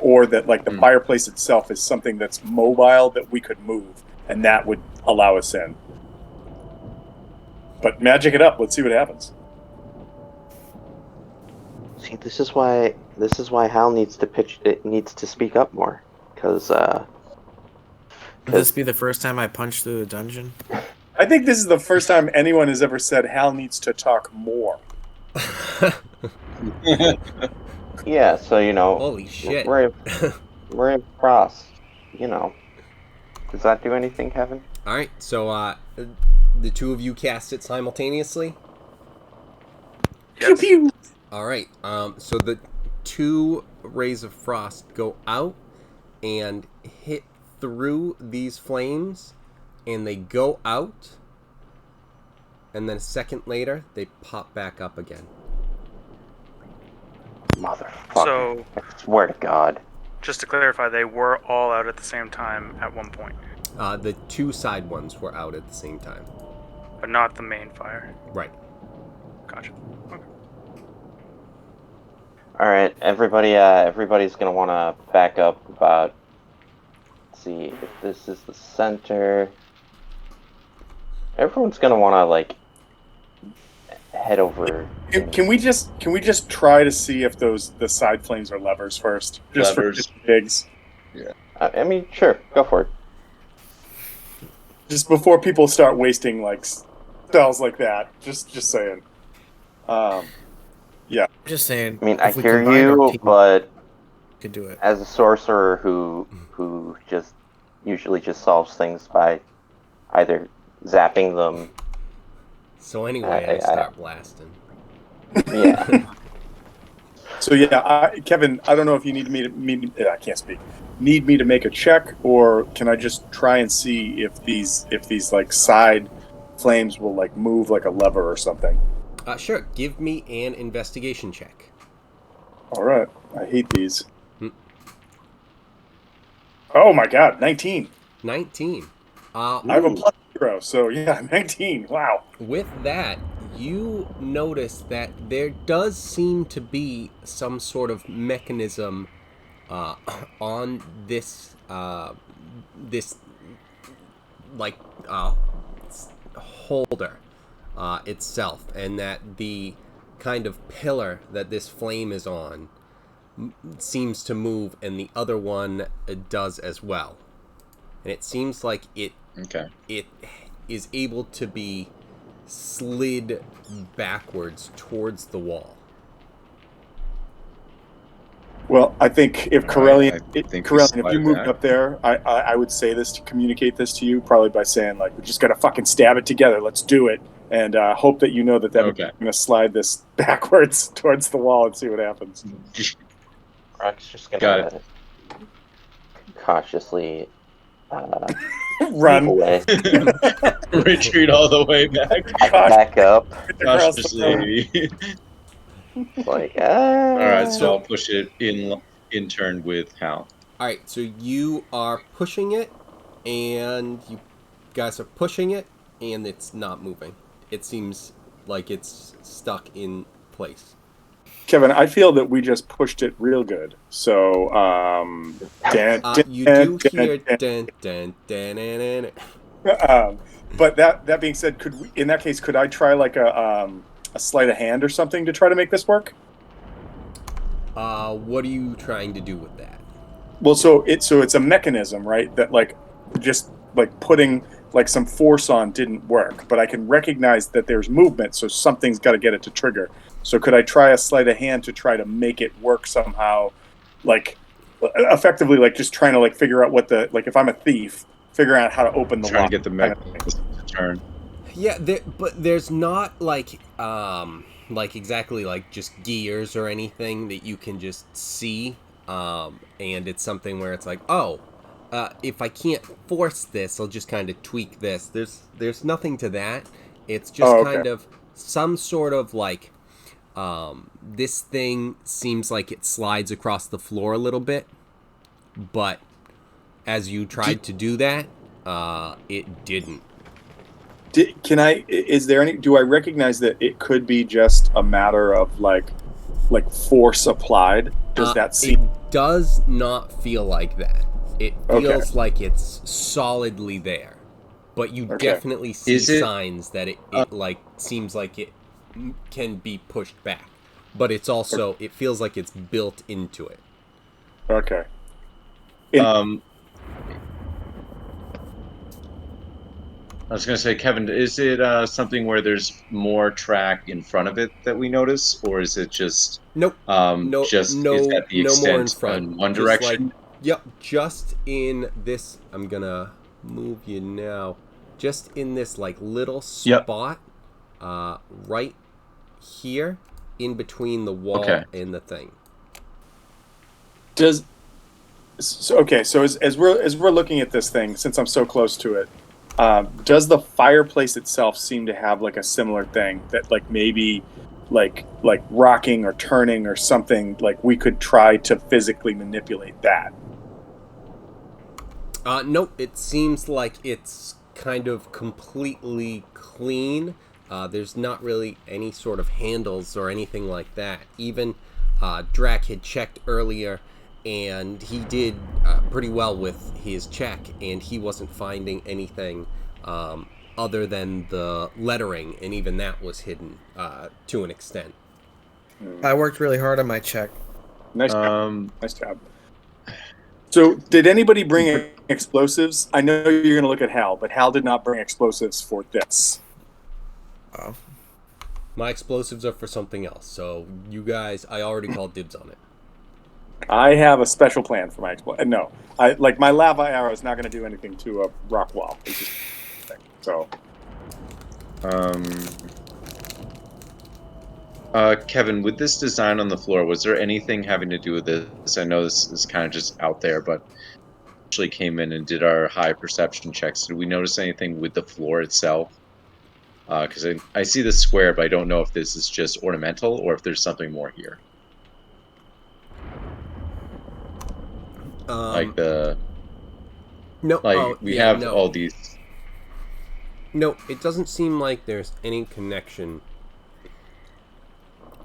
Speaker 3: or that like the fireplace itself is something that's mobile that we could move, and that would allow us in. But magic it up. Let's see what happens.
Speaker 6: See, this is why Hal needs to speak up more, because
Speaker 4: Would this be the first time I punched through a dungeon?
Speaker 3: I think this is the first time anyone has ever said Hal needs to talk more.
Speaker 6: yeah. So
Speaker 1: Holy shit.
Speaker 6: we're in Frost. Does that do anything, Kevin?
Speaker 1: All right. So the two of you cast it simultaneously.
Speaker 5: Yes.
Speaker 3: Pew pew.
Speaker 1: All right. So the two rays of frost go out and hit through these flames, and they go out, and then a second later they pop back up again.
Speaker 6: Motherfucker!
Speaker 5: So,
Speaker 6: I swear to God.
Speaker 5: just to clarify, they were all out at the same time at one point,
Speaker 1: The two side ones were out at the same time.
Speaker 5: but not the main fire.
Speaker 1: Right.
Speaker 5: Gotcha. Okay.
Speaker 6: All right, everybody's gonna want to back up about. Let's see if this is the center. Everyone's gonna want to head over.
Speaker 3: Can we just try to see if the side flames are levers first? Just
Speaker 2: Levers.
Speaker 3: for pigs.
Speaker 6: I mean, sure, go for it.
Speaker 3: Just before people start wasting spells like that. Just saying.
Speaker 4: Just saying.
Speaker 6: I mean, I
Speaker 4: if we
Speaker 6: hear
Speaker 4: combined our
Speaker 6: you,
Speaker 4: team,
Speaker 6: but
Speaker 4: we could do it.
Speaker 6: as a sorcerer who just usually just solves things by either zapping them.
Speaker 1: So anyway, I start blasting.
Speaker 6: Yeah.
Speaker 3: So yeah, Kevin, I don't know if you need I can't speak. Need me to make a check, or can I just try and see if these side flames will move like a lever or something?
Speaker 1: Sure. Give me an investigation check.
Speaker 3: All right. I hate these. Oh my God, 19.
Speaker 1: 19.
Speaker 3: I have a +0, so yeah, 19. Wow.
Speaker 1: With that, you notice that there does seem to be some sort of mechanism on this holder itself, and that the kind of pillar that this flame is on seems to move, and the other one does as well. And it seems like it is able to be slid backwards towards the wall.
Speaker 3: Well, I think if
Speaker 2: Corellian,
Speaker 3: Corellian, if you moved up there, I would say this to communicate this to you, probably by saying we just gotta fucking stab it together. Let's do it, and hope that you know that
Speaker 2: Okay.
Speaker 3: I'm gonna slide this backwards towards the wall and see what happens.
Speaker 6: Rock's just
Speaker 2: Got
Speaker 6: gonna cautiously
Speaker 3: Run.
Speaker 6: away.
Speaker 2: Retreat all the way back.
Speaker 6: Back up.
Speaker 2: Cautiously.
Speaker 6: Like,
Speaker 2: All right, so I'll push it in turn with Hal.
Speaker 1: All right, so you are pushing it, and you guys are pushing it, and it's not moving. It seems like it's stuck in place.
Speaker 3: Kevin, I feel that we just pushed it real good. So,
Speaker 1: You do hear dun dun dun dun dun.
Speaker 3: But that being said, in that case, could I try a sleight of hand or something to try to make this work?
Speaker 1: What are you trying to do with that?
Speaker 3: Well, so it's a mechanism, right? That just putting some force on didn't work, but I can recognize that there's movement, so something's got to get it to trigger. So could I try a sleight of hand to try to make it work somehow, effectively, just trying to figure out what if I'm a thief, figuring out how to open the
Speaker 2: Trying
Speaker 3: lock.
Speaker 2: to get the mechanism to turn.
Speaker 1: Yeah, but there's not like exactly like just gears or anything that you can just see, and it's something where it's like, oh, if I can't force this, I'll just kind of tweak this. There's nothing to that. It's just
Speaker 3: Oh, okay.
Speaker 1: kind of some sort of like, this thing seems like it slides across the floor a little bit, but as you tried to do that, it didn't.
Speaker 3: Is there any? Do I recognize that it could be just a matter of like force applied? Does that seem?
Speaker 1: It does not feel like that. It feels
Speaker 3: Okay.
Speaker 1: like it's solidly there, but you
Speaker 3: Okay.
Speaker 1: definitely see
Speaker 2: Is it-
Speaker 1: signs that it like seems like it can be pushed back, but it's also it feels like it's built into it.
Speaker 3: Okay.
Speaker 2: I was going to say, Kevin, is it something where there's more track in front of it that we notice, or is it just
Speaker 1: Nope. No.
Speaker 2: just
Speaker 1: no.
Speaker 2: is that the
Speaker 1: No more in
Speaker 2: extent
Speaker 1: front.
Speaker 2: in one
Speaker 1: Just
Speaker 2: direction?
Speaker 1: like, yep. Just in this. I'm gonna move you now. Just in this like little spot, right here, in between the wall and the thing.
Speaker 3: So as we're looking at this thing, since I'm so close to it, does the fireplace itself seem to have like a similar thing that like maybe like rocking or turning or something, like we could try to physically manipulate that?
Speaker 1: Nope. It seems like it's kind of completely clean. There's not really any sort of handles or anything like that. Even Drac had checked earlier, and he did pretty well with his check, and he wasn't finding anything other than the lettering, and even that was hidden to an extent.
Speaker 4: I worked really hard on my check.
Speaker 3: Nice job. Nice job. So, did anybody bring explosives? I know you're going to look at Hal, but Hal did not bring explosives for this.
Speaker 4: Oh.
Speaker 1: My explosives are for something else, so you guys, I already called dibs on it.
Speaker 3: I have a special plan for my explosives. No, my lava arrow is not going to do anything to a rock wall. It's just, so.
Speaker 2: Kevin, with this design on the floor, was there anything having to do with this? I know this is kind of just out there, but actually came in and did our high perception checks. Did we notice anything with the floor itself? Because I see the square, but I don't know if this is just ornamental or if there's something more here. Like the...
Speaker 1: No,
Speaker 2: Like, we have all these...
Speaker 1: No, it doesn't seem like there's any connection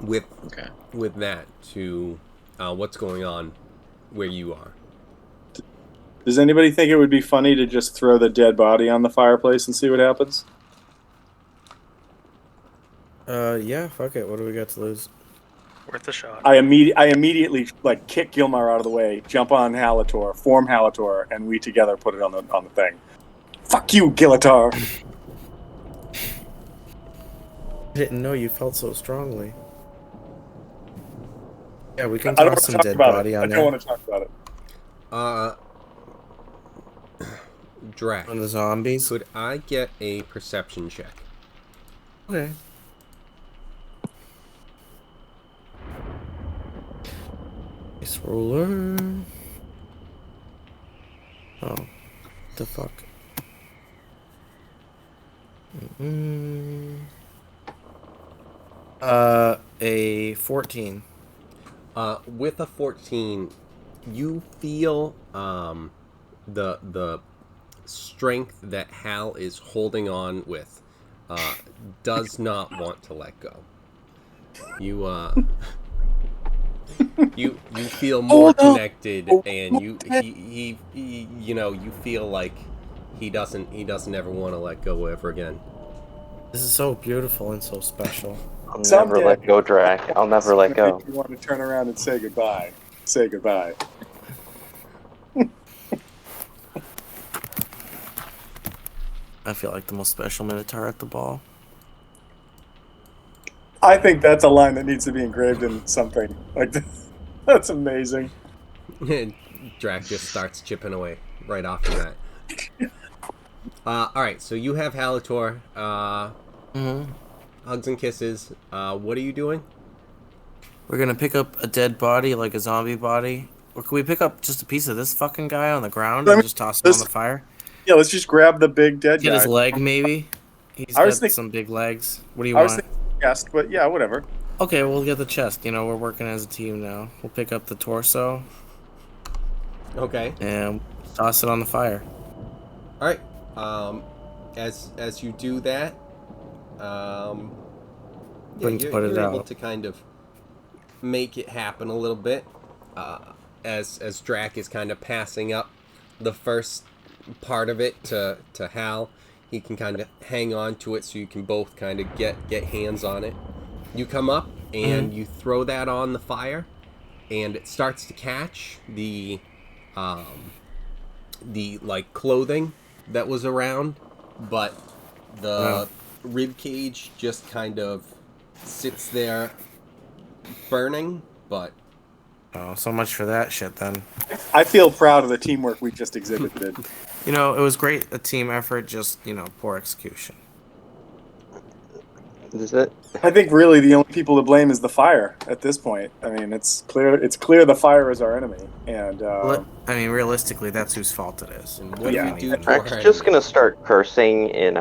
Speaker 1: with that to what's going on where you are.
Speaker 3: Does anybody think it would be funny to just throw the dead body on the fireplace and see what happens?
Speaker 4: Yeah, fuck it. What do we got to lose?
Speaker 5: Worth a shot.
Speaker 3: I immediately like kick Gilmar out of the way, jump on Halator, form Halator, and we together put it on the thing. Fuck you, Gilatar!
Speaker 4: I didn't know you felt so strongly. Yeah, we can
Speaker 3: I don't
Speaker 4: toss some
Speaker 3: want to
Speaker 4: dead
Speaker 3: talk about
Speaker 4: body
Speaker 3: it.
Speaker 4: on
Speaker 3: I
Speaker 4: there.
Speaker 3: don't want to talk about it.
Speaker 1: Drac,
Speaker 4: On the zombies.
Speaker 1: could I get a perception check?
Speaker 4: Okay. Dice roller. Oh, the fuck. A 14.
Speaker 1: With a 14, you feel the strength that Hal is holding on with does not want to let go. You you feel more connected, and he you know, you feel like he doesn't ever want to let go ever again.
Speaker 4: This is so beautiful and so special.
Speaker 6: I'll
Speaker 3: Someday.
Speaker 6: never let go, Drac. I'll never let go.
Speaker 3: You want to turn around and say goodbye. Say goodbye.
Speaker 4: I feel like the most special Minotaur at the ball.
Speaker 3: I think that's a line that needs to be engraved in something. Like, that's amazing.
Speaker 1: Drac just starts chipping away right off of that. All right, so you have Halator. Hugs and kisses. What are you doing?
Speaker 4: We're gonna pick up a dead body, like a zombie body. Or can we pick up just a piece of this fucking guy on the ground
Speaker 3: I
Speaker 4: and
Speaker 3: mean,
Speaker 4: just toss him on
Speaker 3: this-
Speaker 4: the fire?
Speaker 3: Yeah, let's just grab the big dead
Speaker 4: Get
Speaker 3: guy.
Speaker 4: his leg, maybe? He's
Speaker 3: I was
Speaker 4: got
Speaker 3: think-
Speaker 4: some big legs. What do you
Speaker 3: I was
Speaker 4: want?
Speaker 3: thinking chest, but yeah, whatever.
Speaker 4: Okay, we'll get the chest. You know, we're working as a team now. We'll pick up the torso
Speaker 1: Okay.
Speaker 4: and toss it on the fire.
Speaker 1: All right. As you do that, yeah,
Speaker 4: Going to
Speaker 1: you're,
Speaker 4: put it
Speaker 1: you're able
Speaker 4: out.
Speaker 1: to kind of make it happen a little bit. As Drac is kind of passing up the first part of it to Hal, he can kind of hang on to it so you can both kind of get hands on it. You come up and you throw that on the fire, and it starts to catch the like clothing that was around, but the rib cage just kind of sits there burning. But
Speaker 4: Oh, so much for that shit then.
Speaker 3: I feel proud of the teamwork we just exhibited.
Speaker 4: You know, it was great, a team effort, just, you know, poor execution.
Speaker 6: Is it?
Speaker 3: I think really the only people to blame is the fire at this point. I mean, it's clear the fire is our enemy, and
Speaker 4: I mean, realistically, that's whose fault it is.
Speaker 1: and what
Speaker 3: Yeah.
Speaker 1: do you do to
Speaker 6: Drax
Speaker 1: her
Speaker 6: just
Speaker 1: enemy?
Speaker 6: gonna start cursing in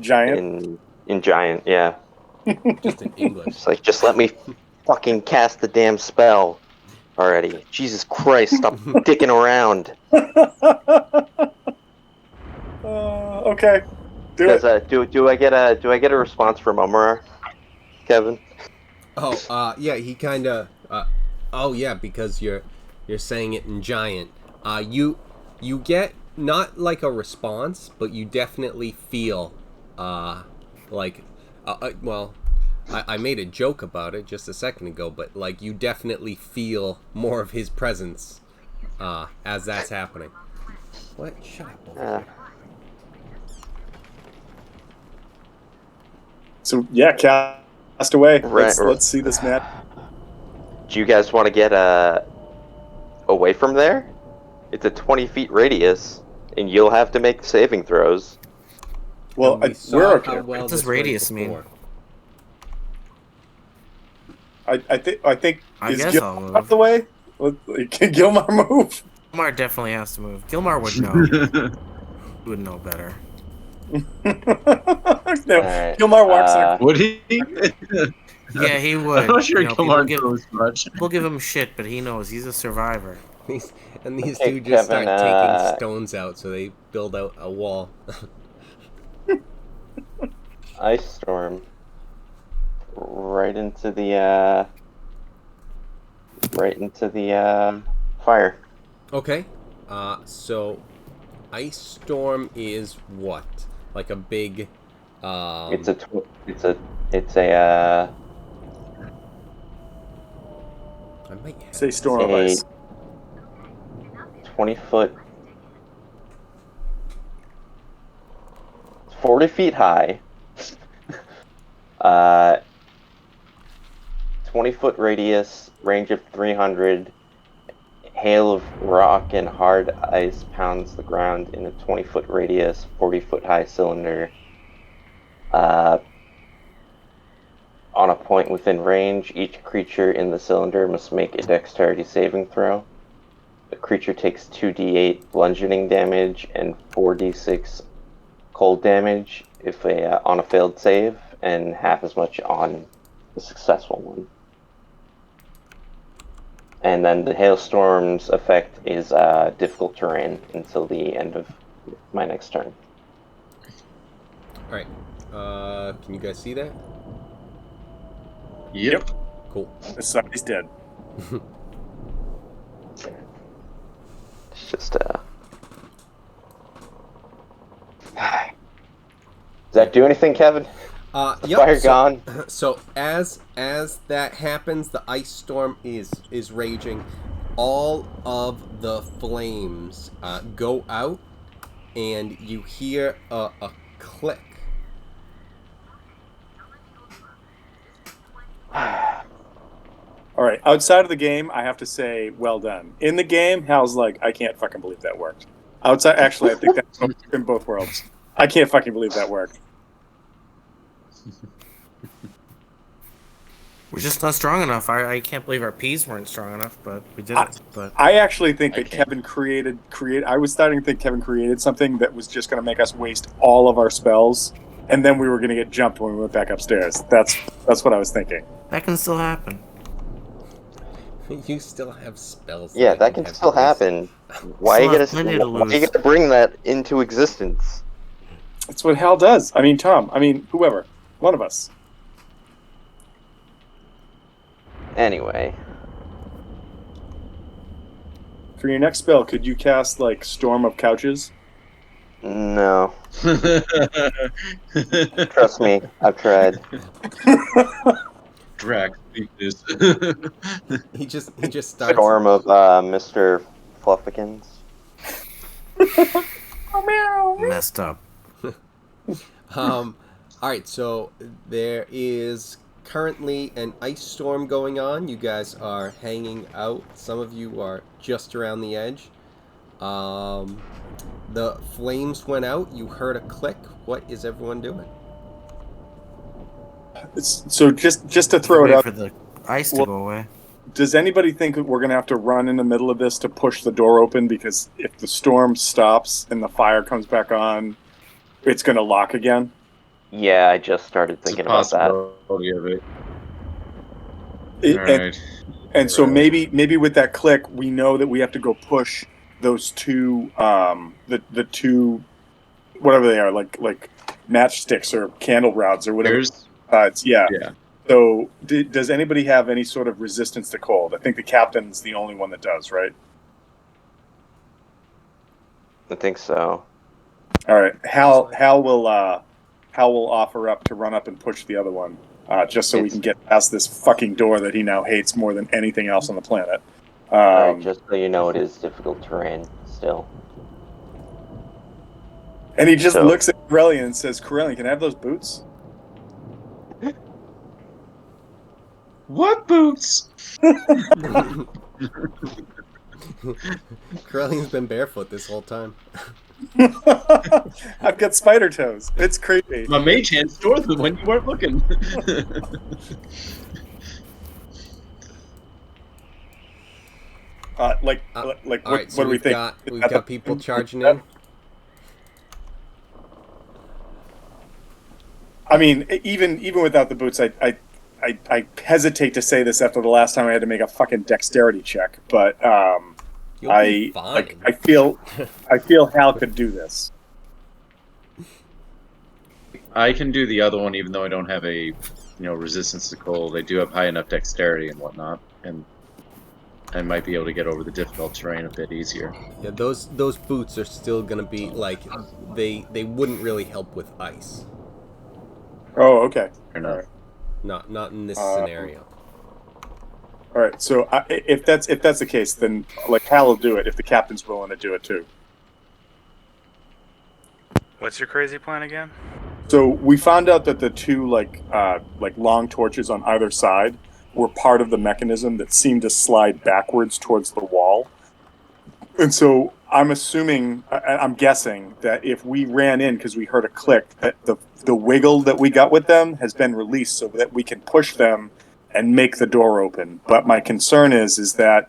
Speaker 3: giant.
Speaker 6: in giant, yeah.
Speaker 1: Just in English.
Speaker 6: It's like, just let me fucking cast the damn spell already. Jesus Christ, stop dicking around.
Speaker 3: Okay, do it.
Speaker 6: Do I get a response from Omar, Kevin?
Speaker 1: Oh, yeah, he kind of. Oh, yeah, because you're saying it in giant. You get not like a response, but you definitely feel, like, well, I made a joke about it just a second ago, but like you definitely feel more of his presence, as that's happening. What? Shut up. Over here.
Speaker 3: So yeah, cast away.
Speaker 6: Right.
Speaker 3: Let's see this match.
Speaker 6: Do you guys want to get away from there? It's a 20 feet radius, and you'll have to make saving throws.
Speaker 3: Well,
Speaker 1: And we saw
Speaker 3: we're
Speaker 1: how
Speaker 3: okay.
Speaker 1: well
Speaker 4: What does
Speaker 1: this went
Speaker 4: radius mean?
Speaker 1: before.
Speaker 3: I think
Speaker 4: I
Speaker 3: is
Speaker 4: guess
Speaker 3: Gil
Speaker 4: I'll
Speaker 3: out of the way? Can Gilmar move?
Speaker 4: Gilmar definitely has to move. Gilmar would know. He would know better.
Speaker 3: No,
Speaker 6: Alright,
Speaker 3: Gilmar walks in.
Speaker 2: Would he?
Speaker 4: Yeah, he would.
Speaker 2: I'm not sure
Speaker 4: You know, people
Speaker 2: Gilmar
Speaker 4: give-
Speaker 2: knows much.
Speaker 4: We'll give him shit, but he knows. He's a survivor.
Speaker 1: These two
Speaker 6: Okay,
Speaker 1: just
Speaker 6: Kevin,
Speaker 1: start taking stones out, so they build out a wall.
Speaker 6: Ice storm right into the fire.
Speaker 1: Okay. So ice storm is what? Like a big.
Speaker 6: It's a
Speaker 1: I might have
Speaker 3: Say
Speaker 1: this.
Speaker 3: storm of ice.
Speaker 6: 20-foot, 40 feet high, 20-foot radius, range of 300, hail of rock and hard ice pounds the ground in a 20-foot radius, 40-foot high cylinder. On a point within range, each creature in the cylinder must make a dexterity saving throw. The creature takes 2d8 bludgeoning damage and 4d6 cold damage if on a failed save, and half as much on the successful one. And then the hailstorm's effect is difficult terrain until the end of my next turn.
Speaker 1: All right. Can you guys see that?
Speaker 2: Yep.
Speaker 1: Cool.
Speaker 3: Somebody's dead.
Speaker 6: It's just Does that do anything, Kevin? The
Speaker 1: Yep,
Speaker 6: fire gone.
Speaker 1: So as that happens, the ice storm is raging. All of the flames go out, and you hear a click.
Speaker 3: All right, outside of the game, I have to say, well done. In the game, Hal's like, I can't fucking believe that worked. Outside, actually, I think that's in both worlds. I can't fucking believe that worked.
Speaker 4: We're just not strong enough. I can't believe our P's weren't strong enough, but we did it. But
Speaker 3: I actually think
Speaker 2: I
Speaker 3: that
Speaker 2: can't.
Speaker 3: Kevin created. I was starting to think Kevin created something that was just going to make us waste all of our spells, and then we were going to get jumped when we went back upstairs. That's what I was thinking.
Speaker 4: that can still happen.
Speaker 1: You still have spells.
Speaker 6: Yeah, that can
Speaker 1: have
Speaker 6: still
Speaker 1: waste.
Speaker 6: happen. Why
Speaker 4: Still
Speaker 6: are you
Speaker 4: have plenty to
Speaker 6: gonna why you
Speaker 4: lose.
Speaker 6: gonna bring that into existence?
Speaker 3: That's what Hal does. I mean, Tom. I mean, whoever. One of us.
Speaker 6: Anyway,
Speaker 3: For your next spell, could you cast like Storm of Couches?
Speaker 6: no. Trust me, I've tried.
Speaker 2: Drax weakness.
Speaker 1: He just starts.
Speaker 6: Storm of Mr. Fluffykins.
Speaker 4: Messed up.
Speaker 1: All right, so there is currently an ice storm going on. You guys are hanging out. Some of you are just around the edge. The flames went out. You heard a click. What is everyone doing?
Speaker 3: So just to throw it
Speaker 4: Wait
Speaker 3: out,
Speaker 4: for the ice to
Speaker 3: Well-
Speaker 4: go away.
Speaker 3: does anybody think that we're going to have to run in the middle of this to push the door open? Because if the storm stops and the fire comes back on, it's going to lock again.
Speaker 6: Yeah, I just started
Speaker 2: It's a
Speaker 6: thinking about that.
Speaker 2: possibility of it.
Speaker 3: It-
Speaker 2: All
Speaker 3: and,
Speaker 2: right.
Speaker 3: and so
Speaker 2: Right.
Speaker 3: maybe with that click, we know that we have to go push those two the two whatever they are, like matchsticks or candle rods or whatever.
Speaker 2: There's
Speaker 3: Yeah.
Speaker 2: yeah.
Speaker 3: So does anybody have any sort of resistance to cold? I think the captain's the only one that does, right?
Speaker 6: I think so.
Speaker 3: All right. Hal will offer up to run up and push the other one, just so we can get past this fucking door that he now hates more than anything else on the planet.
Speaker 6: Alright, just so you know, it is difficult terrain still.
Speaker 3: And he just
Speaker 6: So-
Speaker 3: looks at Corellian and says, "Corellian, can I have those boots?"
Speaker 2: What boots?
Speaker 1: Corellian's been barefoot this whole time.
Speaker 3: I've got spider toes. It's creepy.
Speaker 2: My mage hand stored them when you weren't looking.
Speaker 3: Like
Speaker 1: All
Speaker 3: what
Speaker 1: right, so
Speaker 3: do we think?
Speaker 1: we've got people charging in.
Speaker 3: I mean, even without the boots, I hesitate to say this after the last time I had to make a fucking dexterity check, but
Speaker 1: You'll be fine.
Speaker 3: I feel Hal could do this.
Speaker 2: I can do the other one, even though I don't have a, resistance to cold. I do have high enough dexterity and whatnot, and I might be able to get over the difficult terrain a bit easier.
Speaker 1: Yeah, those boots are still gonna be like they wouldn't really help with ice.
Speaker 3: Oh, okay.
Speaker 2: Or not.
Speaker 1: Not in this
Speaker 3: Uh,
Speaker 1: scenario.
Speaker 3: All right. So if that's the case, then like Hal will do it if the captain's willing to do it too.
Speaker 5: What's your crazy plan again?
Speaker 3: So we found out that the two like long torches on either side were part of the mechanism that seemed to slide backwards towards the wall. And so I'm guessing that if we ran in because we heard a click, that the wiggle that we got with them has been released so that we can push them and make the door open. But my concern is that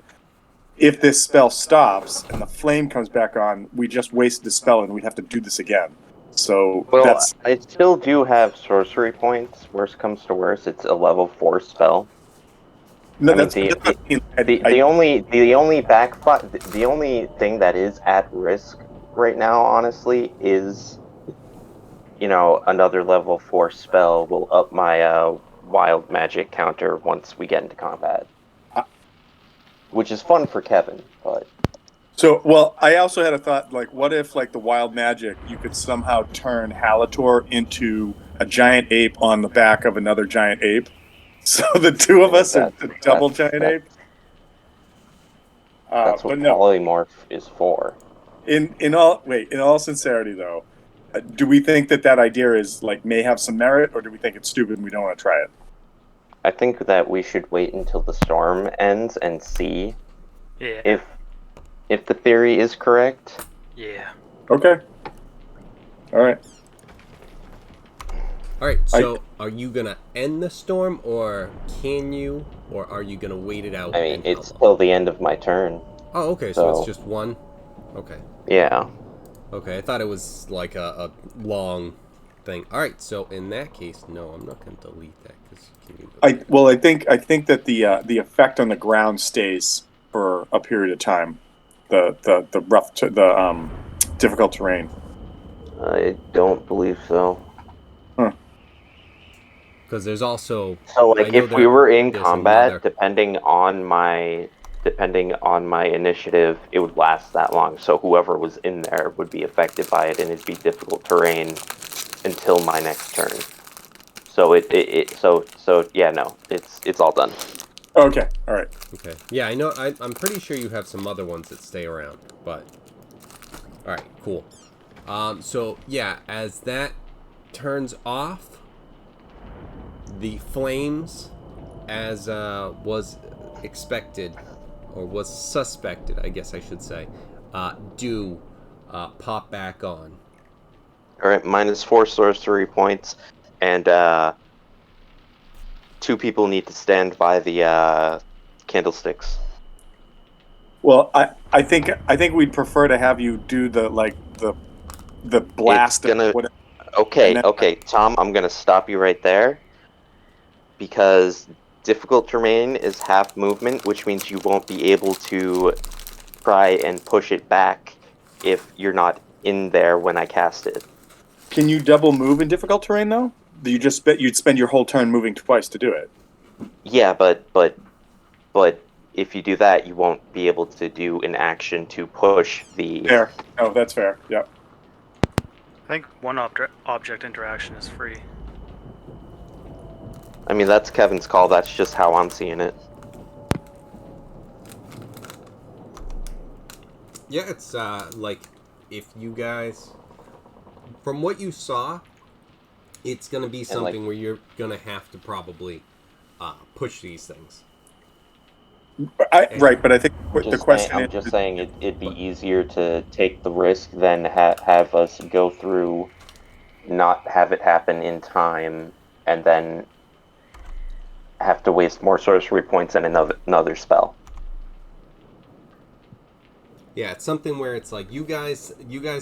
Speaker 3: if this spell stops and the flame comes back on, we just wasted the spell and we'd have to do this again. So
Speaker 6: Well,
Speaker 3: that's
Speaker 6: I still do have sorcery points. Worst comes to worst, it's a level 4 spell.
Speaker 3: no,
Speaker 6: I mean,
Speaker 3: that's
Speaker 6: The only thing that is at risk right now, honestly, is another level 4 spell will up my wild magic counter once we get into combat, which is fun for Kevin. But
Speaker 3: So, well, I also had a thought, like, what if, like, the wild magic, you could somehow turn Halator into a giant ape on the back of another giant ape? So the two of us are the double giant ape?
Speaker 6: that's what
Speaker 3: But no,
Speaker 6: polymorph is for.
Speaker 3: in all sincerity, though, do we think that idea is, like, may have some merit, or do we think it's stupid and we don't want to try it?
Speaker 6: I think that we should wait until the storm ends and see
Speaker 5: Yeah.
Speaker 6: if the theory is correct.
Speaker 5: Yeah.
Speaker 3: Okay. All right.
Speaker 1: All right. So, are you gonna end the storm, or can you, or are you gonna wait it out?
Speaker 6: I mean,
Speaker 1: and how
Speaker 6: it's
Speaker 1: long?
Speaker 6: till the end of my turn.
Speaker 1: Oh, okay. So it's
Speaker 6: So
Speaker 1: just one. Okay.
Speaker 6: yeah.
Speaker 1: Okay. I thought it was like a long thing. All right. So in that case, no, I'm not gonna delete that because can you?
Speaker 3: I think that the effect on the ground stays for a period of time. The difficult terrain.
Speaker 6: I don't believe so.
Speaker 3: Huh.
Speaker 1: Because there's also,
Speaker 6: So
Speaker 1: I
Speaker 6: like
Speaker 1: know
Speaker 6: if we were in
Speaker 1: there's another.
Speaker 6: combat, depending on my initiative, it would last that long. So whoever was in there would be affected by it, and it'd be difficult terrain until my next turn. So so yeah, no, it's all done.
Speaker 3: Okay, all right.
Speaker 1: Okay. Yeah, I know. I'm pretty sure you have some other ones that stay around, but all right, cool. So yeah, as that turns off, the flames, as was expected, or was suspected, I guess I should say, do pop back on.
Speaker 6: All right, -4 sorcery points, and 2 people need to stand by the candlesticks.
Speaker 3: Well, I think we'd prefer to have you do the
Speaker 6: It's
Speaker 3: blast of
Speaker 6: gonna
Speaker 3: whatever, and
Speaker 6: okay,
Speaker 3: then
Speaker 6: okay, Tom, I'm gonna stop you right there because difficult terrain is half movement, which means you won't be able to try and push it back if you're not in there when I cast it.
Speaker 3: can you double move in difficult terrain though? You'd spend your whole turn moving twice to do it.
Speaker 6: Yeah, but if you do that, you won't be able to do an action to push the.
Speaker 3: Fair. No, that's fair. Yeah.
Speaker 5: I think one object interaction is free.
Speaker 6: I mean, that's Kevin's call. That's just how I'm seeing it.
Speaker 1: Yeah, it's like if you guys, from what you saw, it's gonna be
Speaker 6: And
Speaker 1: something where you're gonna have to probably push these things.
Speaker 3: Right, but I think the question
Speaker 6: I'm
Speaker 3: is,
Speaker 6: just saying it'd be easier to take the risk than have us go through, not have it happen in time, and then have to waste more sorcery points and another spell.
Speaker 1: Yeah, it's something where it's like you guys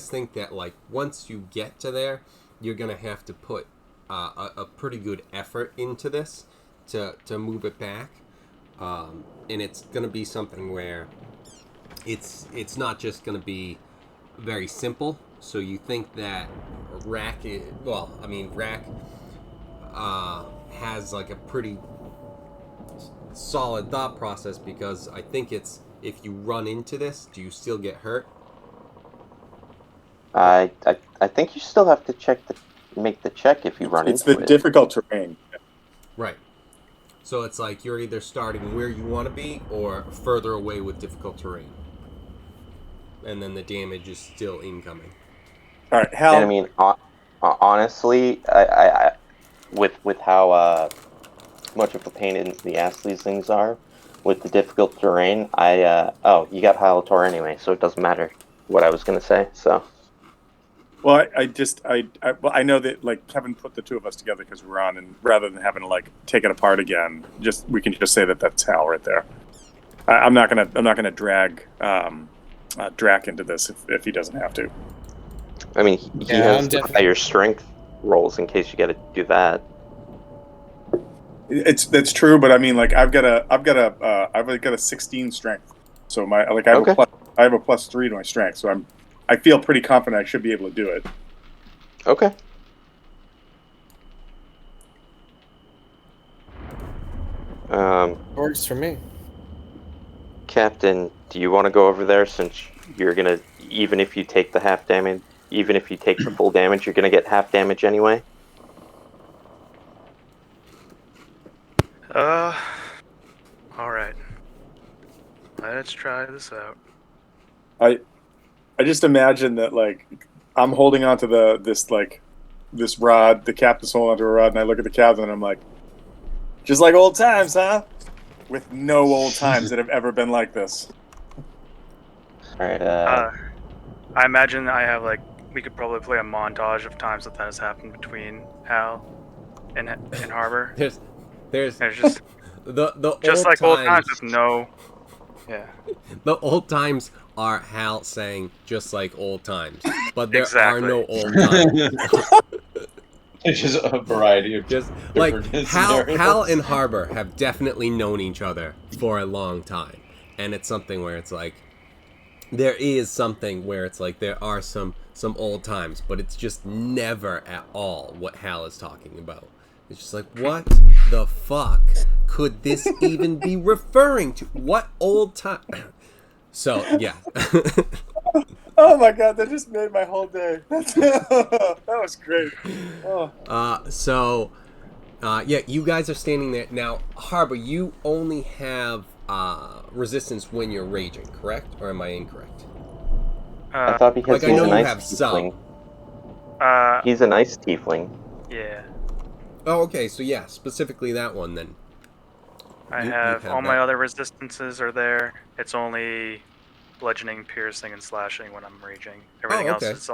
Speaker 1: think that like once you get to there, you're gonna have to put a pretty good effort into this to move it back, and it's gonna be something where it's not just gonna be very simple. So you think that Rack, Rack has like a pretty solid thought process because I think it's if you run into this, do you still get hurt?
Speaker 6: I think you still have to make the check if you run
Speaker 3: it's
Speaker 6: into
Speaker 3: the
Speaker 6: it.
Speaker 3: difficult terrain.
Speaker 1: Right. So it's like you're either starting where you want to be or further away with difficult terrain. And then the damage is still incoming.
Speaker 3: All right,
Speaker 6: And I
Speaker 3: Hal.
Speaker 6: mean, honestly, I with how much of a pain in the ass these things are, with the difficult terrain, you got Halator anyway, so it doesn't matter what I was gonna say. So
Speaker 3: Well, I know that like Kevin put the two of us together because we're on, and rather than having to like take it apart again, we can just say that that's Hal right there. I'm not gonna drag Drac into this if he doesn't have to.
Speaker 6: I mean, he
Speaker 7: Yeah,
Speaker 6: has
Speaker 7: I'm definitely.
Speaker 6: higher strength rolls in case you got to do that.
Speaker 3: That's true, but I mean, like I've got a 16 strength, so my like
Speaker 6: Okay.
Speaker 3: I have a +3 to my strength, so I feel pretty confident I should be able to do it.
Speaker 6: Okay.
Speaker 7: Works for me.
Speaker 6: Captain, do you want to go over there since you're gonna, even if you take the half damage, even if you take the full damage, you're gonna get half damage anyway?
Speaker 5: Alright. Let's try this out.
Speaker 3: I just imagine that like I'm holding onto this rod, the captain's holding onto a rod, and I look at the captain and I'm like, just like old times, huh? With no old times that have ever been like this.
Speaker 6: Alright,
Speaker 5: I imagine I have we could probably play a montage of times that has happened between Hal in Harbor.
Speaker 1: There's
Speaker 5: There's just
Speaker 1: the
Speaker 5: just
Speaker 1: old
Speaker 5: like old times
Speaker 1: times.
Speaker 5: with no. Yeah.
Speaker 1: The old times are Hal saying just like old times, but there are
Speaker 5: Exactly.
Speaker 1: no old times.
Speaker 2: It's just a variety of
Speaker 1: Just like
Speaker 2: different
Speaker 1: Hal
Speaker 2: scenarios.
Speaker 1: and Harbor have definitely known each other for a long time, and it's something where it's like there is something where it's like there are some old times, but it's just never at all what Hal is talking about. It's just like, what the fuck could this even be referring to? What old time? So yeah.
Speaker 3: Oh my god, that just made my whole day. That was great. Oh.
Speaker 1: Yeah, you guys are standing there now. Harbor, you only have resistance when you're raging, correct? Or am I incorrect?
Speaker 6: I thought because
Speaker 1: Like, I
Speaker 6: he's
Speaker 1: know
Speaker 6: an
Speaker 1: you
Speaker 6: ice
Speaker 1: have
Speaker 6: tiefling.
Speaker 1: some.
Speaker 6: He's an ice tiefling.
Speaker 5: Yeah.
Speaker 1: Oh, okay. So yeah, specifically that one then.
Speaker 5: I
Speaker 1: You
Speaker 5: have all my
Speaker 1: that.
Speaker 5: other resistances are there. It's only bludgeoning, piercing, and slashing when I'm raging. Everything else
Speaker 1: okay.
Speaker 5: is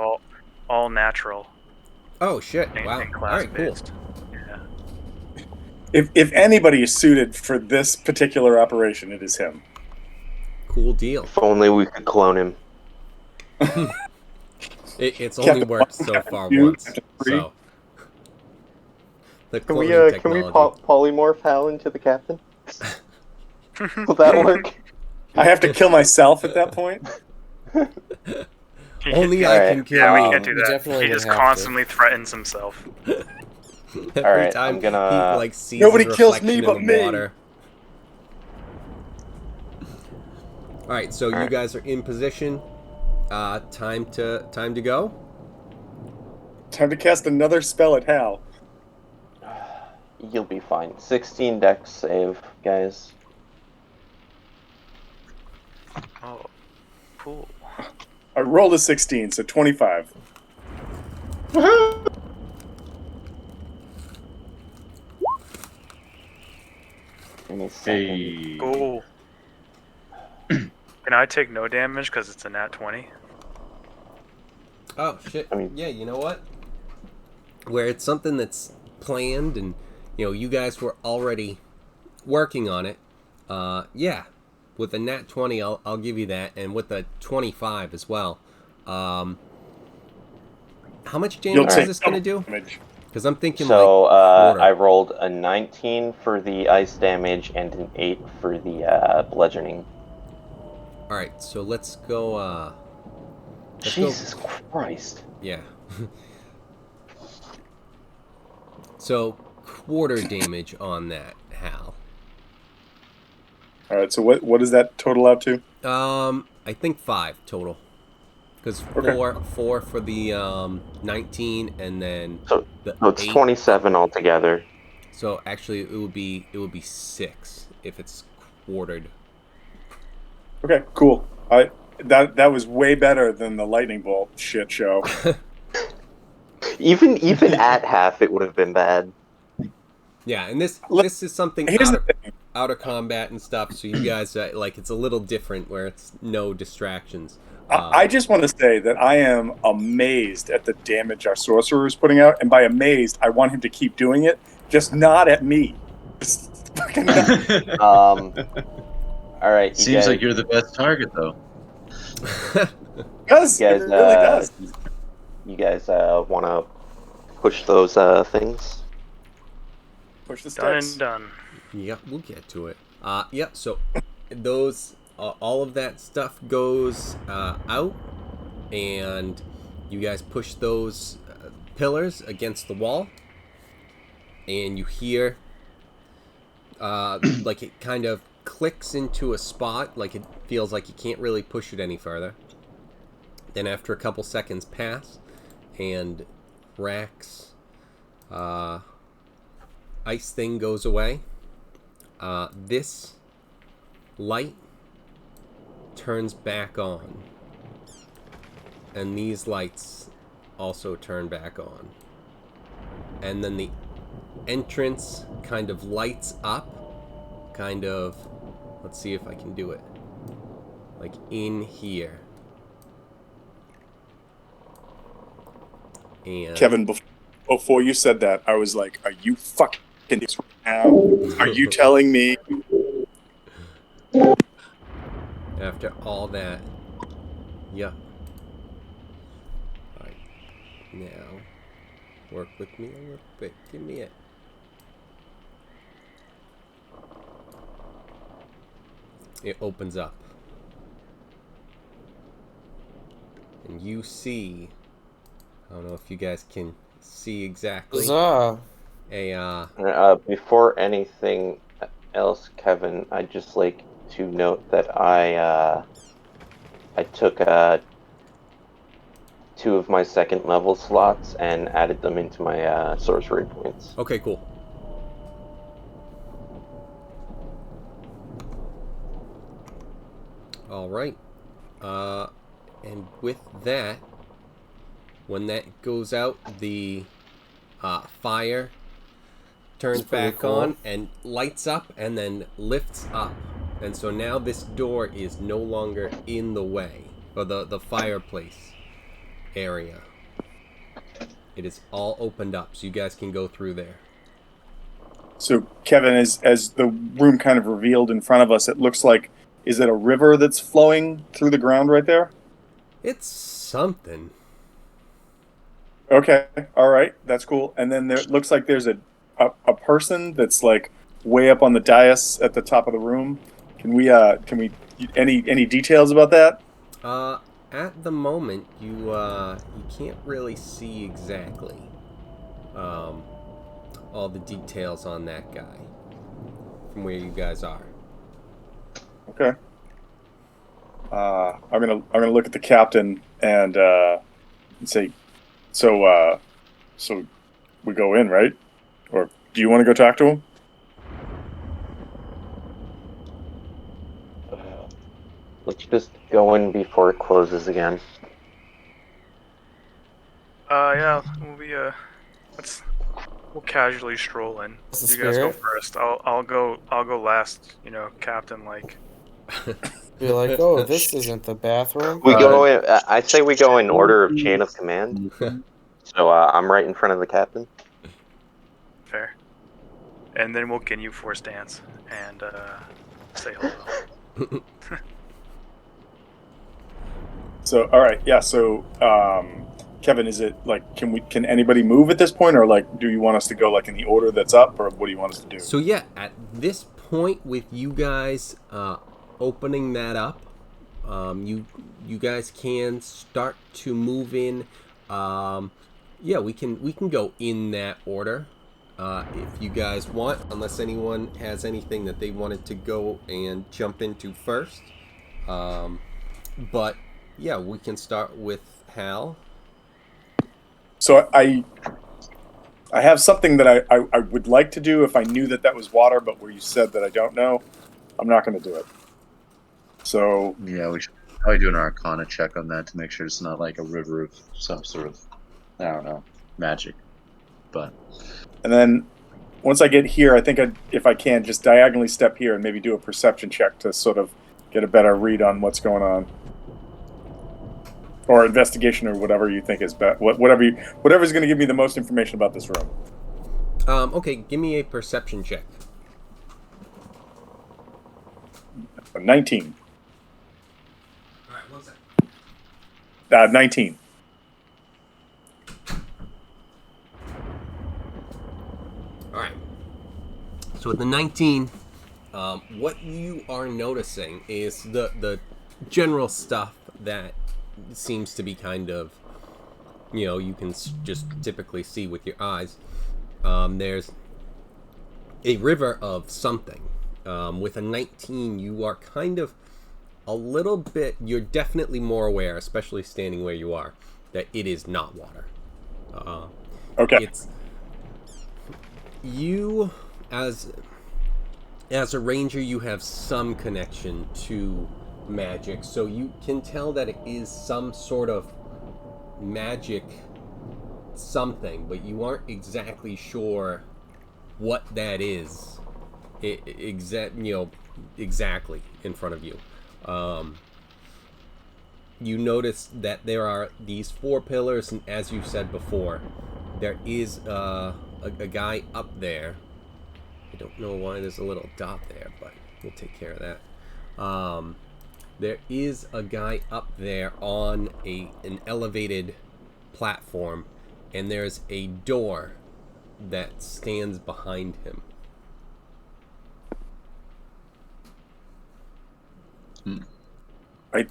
Speaker 5: all natural
Speaker 1: Oh shit!
Speaker 5: and,
Speaker 1: Wow.
Speaker 5: and
Speaker 1: All
Speaker 5: class
Speaker 1: right, cool.
Speaker 5: based. Yeah.
Speaker 3: If anybody is suited for this particular operation, it is him.
Speaker 1: Cool deal.
Speaker 6: If only we could clone him.
Speaker 1: It's only
Speaker 3: Captain
Speaker 1: worked
Speaker 3: 1,
Speaker 1: so
Speaker 3: Captain
Speaker 1: far
Speaker 3: 2,
Speaker 1: once.
Speaker 3: Captain 3.
Speaker 1: So the
Speaker 6: Can we
Speaker 1: cloning
Speaker 6: can we
Speaker 1: technology.
Speaker 6: polymorph Hal into the captain? Will that work?
Speaker 3: I have to kill myself at that point.
Speaker 1: Only
Speaker 5: Yeah,
Speaker 1: I
Speaker 6: Alright,
Speaker 1: can kill
Speaker 5: yeah, we
Speaker 1: you.
Speaker 5: can't do
Speaker 4: You
Speaker 5: that.
Speaker 4: definitely
Speaker 5: He
Speaker 4: would
Speaker 5: just
Speaker 4: have to.
Speaker 5: constantly threatens himself.
Speaker 1: Every
Speaker 6: Alright,
Speaker 1: time
Speaker 6: I'm gonna-
Speaker 1: he like sees
Speaker 3: Nobody
Speaker 1: his
Speaker 3: kills me
Speaker 1: reflection
Speaker 3: but
Speaker 1: in the
Speaker 3: me.
Speaker 1: water. All right, so you
Speaker 6: Alright.
Speaker 1: guys are in position. Time to go.
Speaker 3: Time to cast another spell at Hal.
Speaker 6: You'll be fine. 16 dex save, guys.
Speaker 5: Oh, cool.
Speaker 3: I rolled a 16, so 25.
Speaker 6: Give me a second.
Speaker 2: Hey.
Speaker 5: Cool. Can I take no damage because it's a nat 20?
Speaker 1: Oh shit!
Speaker 6: I mean-
Speaker 1: Yeah, you know what? Where it's something that's planned, and you guys were already working on it. Yeah, with a nat 20, I'll give you that, and with a 25 as well. How much
Speaker 3: You'll
Speaker 1: damage is
Speaker 3: take
Speaker 1: this gonna do?
Speaker 3: damage.
Speaker 1: Because I'm thinking
Speaker 6: So,
Speaker 1: like quarter.
Speaker 6: I rolled a 19 for the ice damage and an 8 for the bludgeoning.
Speaker 1: All right, so let's go. Let's
Speaker 6: Jesus
Speaker 1: go.
Speaker 6: Christ.
Speaker 1: Yeah. So quarter damage on that, Hal.
Speaker 3: All right, so what does that total out to?
Speaker 1: I think 5 total. Because
Speaker 3: Okay.
Speaker 1: four for the 19, and then
Speaker 6: So
Speaker 1: the
Speaker 6: it's
Speaker 1: 8.
Speaker 6: 27 altogether.
Speaker 1: So actually, it would be 6 if it's quartered.
Speaker 3: Okay, cool. That was way better than the lightning bolt shit show.
Speaker 6: Even at half, it would have been bad.
Speaker 1: Yeah, and this is something
Speaker 3: Here's the thing.
Speaker 1: out of combat and stuff. So you guys like it's a little different where it's no distractions.
Speaker 3: I just want to say that I am amazed at the damage our sorcerer is putting out, and by amazed, I want him to keep doing it, just not at me. Just fucking not.
Speaker 6: All right, you
Speaker 2: Seems
Speaker 6: guys,
Speaker 2: like you're the best target, though.
Speaker 3: Does
Speaker 6: you
Speaker 3: it
Speaker 6: guys,
Speaker 3: really does?
Speaker 6: you guys want to push those things?
Speaker 3: Push the
Speaker 5: Done
Speaker 3: steps.
Speaker 5: and done.
Speaker 1: Yeah, we'll get to it. Yeah, so those, all of that stuff goes out, and you guys push those pillars against the wall, and you hear, like it kind of clicks into a spot, like it feels like you can't really push it any further. Then after a couple seconds pass, and Rack's ice thing goes away. This light turns back on, and these lights also turn back on, and then the entrance kind of lights up, let's see if I can do it, like in here. And
Speaker 3: Kevin, before you said that, I was like, "Are you fucking this right now? Are you telling me?"
Speaker 1: After all that, yeah. Alright, now, work with me a little bit. Give me it. It opens up. And you see, I don't know if you guys can see exactly,
Speaker 4: Huzzah.
Speaker 6: Before anything else, Kevin, I'd just like to note that I took 2 of my second level slots and added them into my sorcery points.
Speaker 1: Okay, cool. All right. And with that, when that goes out, the fire turns
Speaker 4: pretty
Speaker 1: back
Speaker 4: cool.
Speaker 1: on and lights up and then lifts up. And so now this door is no longer in the way, or the fireplace area. It is all opened up, so you guys can go through there.
Speaker 3: So, Kevin, as the room kind of revealed in front of us, it looks like, is it a river that's flowing through the ground right there?
Speaker 1: It's something.
Speaker 3: Okay, all right, that's cool. And then there looks like there's a person that's like way up on the dais at the top of the room. Can we any details about that?
Speaker 1: At the moment, you can't really see exactly all the details on that guy from where you guys are.
Speaker 3: Okay. I'm gonna look at the captain and say, so we go in, right? Or do you want to go talk to him?
Speaker 6: Let's just go in before it closes again.
Speaker 5: Yeah, we'll casually stroll in.
Speaker 4: That's the
Speaker 5: You guys go
Speaker 4: spirit.
Speaker 5: first. I'll go last. You know, captain like.
Speaker 4: Be like, oh, this isn't the bathroom.
Speaker 6: We go in. I say we go in order of chain of command. So I'm right in front of the captain.
Speaker 5: Fair. And then we'll Ginyu Force dance and say hello.
Speaker 3: So all right, yeah. So Kevin, is it like can anybody move at this point, or like do you want us to go like in the order that's up, or what do you want us to do?
Speaker 1: So yeah, at this point, with you guys opening that up, you guys can start to move in. Yeah, we can go in that order if you guys want, unless anyone has anything that they wanted to go and jump into first. But yeah, we can start with Hal.
Speaker 3: So I have something that I would like to do if I knew that was water, but where you said that I don't know, I'm not going to do it. So
Speaker 2: Yeah, we should probably do an Arcana check on that to make sure it's not like a river of some sort of, I don't know, magic. But
Speaker 3: and then once I get here, I think if I can just diagonally step here and maybe do a perception check to sort of get a better read on what's going on. Or investigation, or whatever you think is best. Whatever's going to give me the most information about this room.
Speaker 1: Okay, give me a perception check.
Speaker 3: 19.
Speaker 1: All right, one second.
Speaker 3: 19.
Speaker 1: All right. So with the 19, what you are noticing is the general stuff that seems to be kind of, you can just typically see with your eyes. There's a river of something. With a 19, you are kind of a little bit, you're definitely more aware, especially standing where you are, that it is not water.
Speaker 3: Okay.
Speaker 1: It's you as a ranger, you have some connection to magic, so you can tell that it is some sort of magic something, but you aren't exactly sure what that is exactly in front of you. You notice that there are these 4 pillars, and as you said before, there is a guy up there. I don't know why there's a little dot there, but we'll take care of that. There is a guy up there on an elevated platform, and there's a door that stands behind him.
Speaker 3: Right.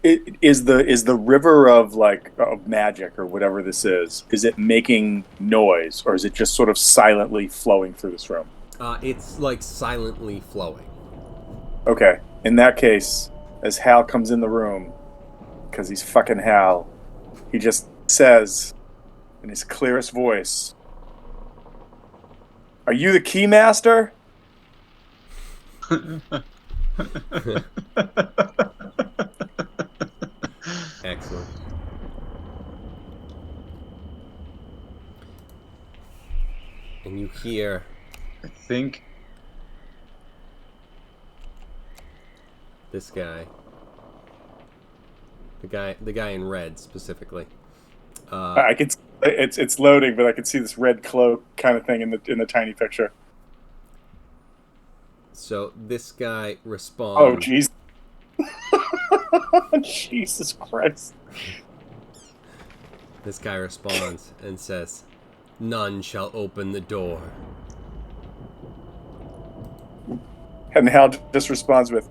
Speaker 3: Is the river of of magic or whatever this is it making noise, or is it just sort of silently flowing through this room?
Speaker 1: It's like silently flowing.
Speaker 3: Okay. In that case, as Hal comes in the room, because he's fucking Hal, he just says in his clearest voice, "Are you the keymaster?"
Speaker 1: Excellent. And you hear
Speaker 2: I think
Speaker 1: this guy, the guy in red specifically.
Speaker 3: I can. It's loading, but I can see this red cloak kind of thing in the tiny picture.
Speaker 1: So this guy
Speaker 3: Oh,
Speaker 1: responds.
Speaker 3: jeez. Jesus Christ.
Speaker 1: This guy responds and says, "None shall open the door."
Speaker 3: And Hal just responds with,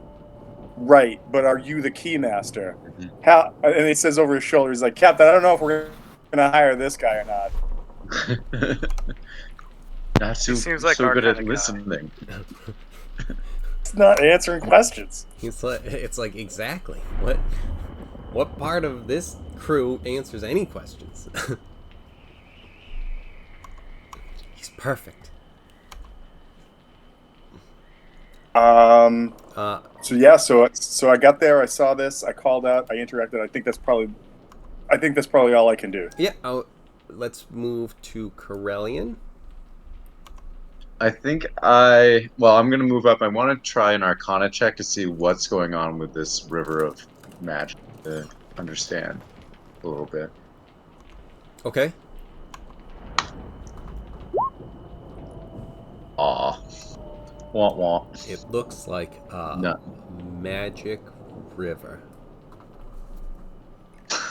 Speaker 3: "Right, but are you the keymaster?" Hal, and he says over his shoulder, he's like, "Captain, I don't know if we're gonna hire this guy or not."
Speaker 2: not so,
Speaker 5: seems like
Speaker 2: so
Speaker 5: our
Speaker 2: good at
Speaker 5: kinda guy.
Speaker 2: listening.
Speaker 3: It's not answering questions.
Speaker 1: It's like exactly what part of this crew answers any questions? He's perfect.
Speaker 3: So I got there, I saw this, I called out, I interacted. I think that's probably all I can do.
Speaker 1: Yeah. Let's move to Corellian.
Speaker 2: I think I'm going to move up. I want to try an Arcana check to see what's going on with this river of magic, to understand a little bit.
Speaker 1: Okay.
Speaker 2: Aw. Wah wah.
Speaker 1: It looks like a
Speaker 2: No.
Speaker 1: magic river.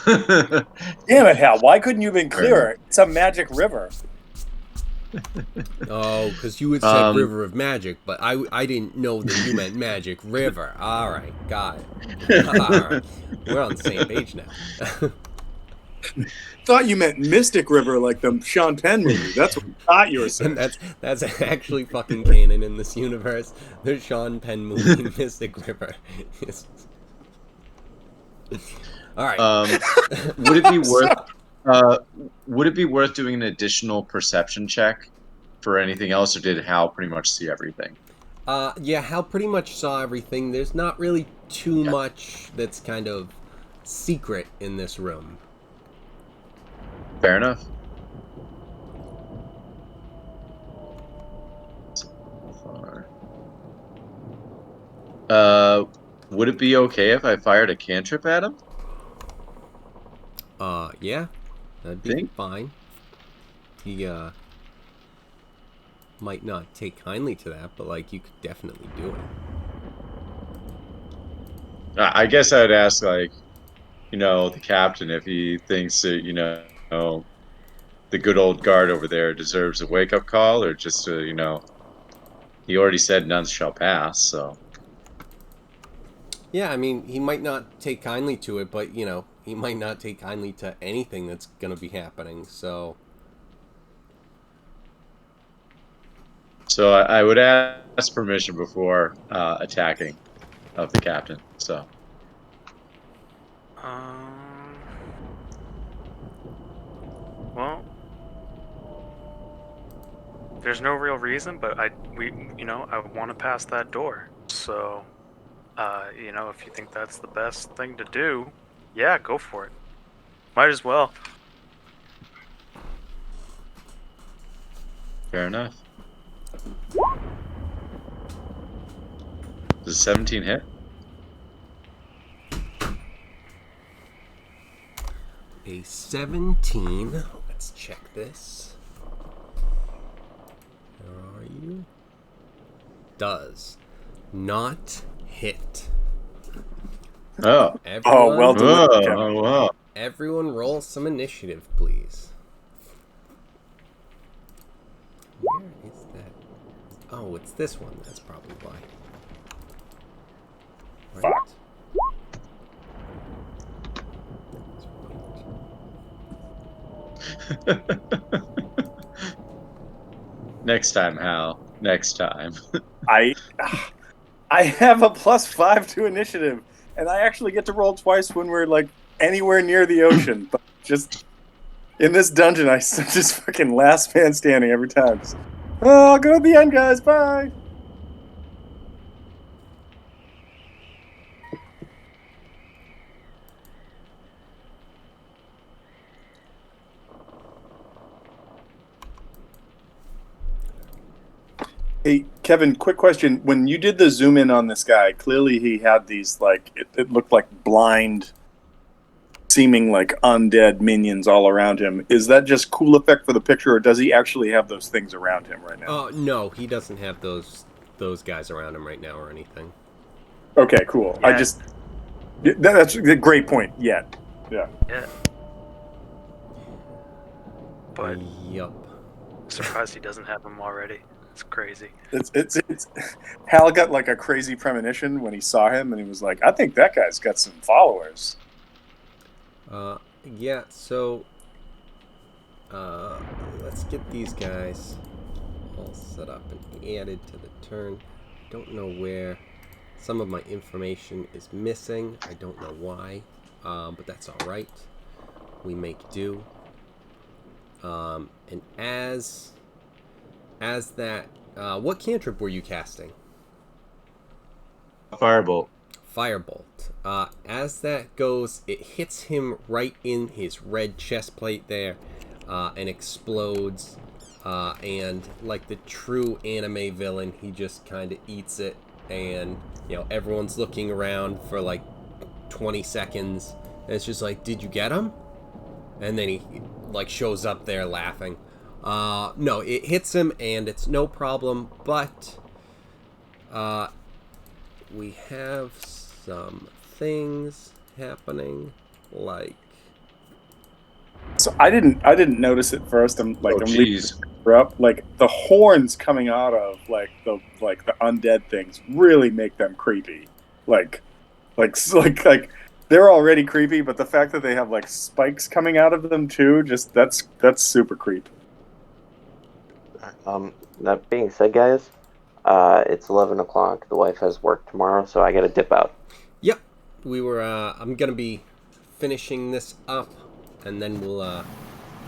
Speaker 3: Damn it, Hal! Why couldn't you have been clearer? It's a magic river.
Speaker 1: Oh, because you had said river of magic, but I didn't know that you meant magic river. All right, got it. All right. We're on the same page now.
Speaker 3: Thought you meant Mystic River, like the Sean Penn movie. That's what I thought you were saying.
Speaker 1: And that's actually fucking canon in this universe. The Sean Penn movie, Mystic River. All right.
Speaker 2: Would it be worth? Would it be worth doing an additional perception check for anything else, or did Hal pretty much see everything?
Speaker 1: Yeah, Hal pretty much saw everything. There's not really too much that's kind of secret in this room.
Speaker 2: Fair enough. Would it be okay if I fired a cantrip at him?
Speaker 1: Yeah, that'd be fine. He might not take kindly to that, but like you could definitely do it.
Speaker 2: I guess I'd ask, like, the captain if he thinks that, the good old guard over there deserves a wake-up call, or just, he already said none shall pass, so.
Speaker 1: Yeah, I mean, he might not take kindly to it, but, he might not take kindly to anything that's going to be happening, so.
Speaker 2: So I would ask permission before attacking of the captain, so.
Speaker 5: Well, there's no real reason, but I want to pass that door. So, if you think that's the best thing to do, yeah, go for it. Might as well.
Speaker 2: Fair enough. Does 17 hit?
Speaker 1: A 17. let's check this. Where are you? Does not hit.
Speaker 2: Oh.
Speaker 1: Everyone,
Speaker 3: well done.
Speaker 2: Oh, wow.
Speaker 1: everyone roll some initiative, please. Where is that? Oh, it's this one. That's probably why. Right.
Speaker 2: Next time, Hal. Next time.
Speaker 3: I have a +5 to initiative, and I actually get to roll twice when we're like anywhere near the ocean. But just in this dungeon, I just fucking last man standing every time. Just, oh, I'll go to the end, guys. Bye. Hey, Kevin, quick question. When you did the zoom in on this guy, clearly he had these, like, it looked like blind, seeming like undead minions all around him. Is that just cool effect for the picture, or does he actually have those things around him right now?
Speaker 1: Oh, no, he doesn't have those guys around him right now or anything.
Speaker 3: Okay, cool.
Speaker 5: Yeah.
Speaker 3: That's a great point. Yeah.
Speaker 5: Yeah. But
Speaker 1: Yup.
Speaker 5: surprised he doesn't have them already. It's crazy.
Speaker 3: It's Hal got like a crazy premonition when he saw him, and he was like, I think that guy's got some followers.
Speaker 1: Yeah, so let's get these guys all set up and added to the turn. Don't know where some of my information is missing. I don't know why, but that's all right. We make do. And as that, what cantrip were you casting?
Speaker 2: Firebolt.
Speaker 1: Firebolt. As that goes, it hits him right in his red chest plate there, and explodes. And like the true anime villain, he just kind of eats it, and everyone's looking around for like 20 seconds, and it's just like, did you get him? And then he like shows up there laughing. No, it hits him, and it's no problem, but we have some things happening, like...
Speaker 3: So I didn't notice it first. I'm leaving her up. Like the horns coming out of like the undead things really make them creepy. Like they're already creepy, but the fact that they have like spikes coming out of them too, just that's super creepy.
Speaker 6: That being said, guys, it's 11 o'clock. The wife has work tomorrow, so I gotta dip out.
Speaker 1: Yep, we were. I'm gonna be finishing this up, and then we'll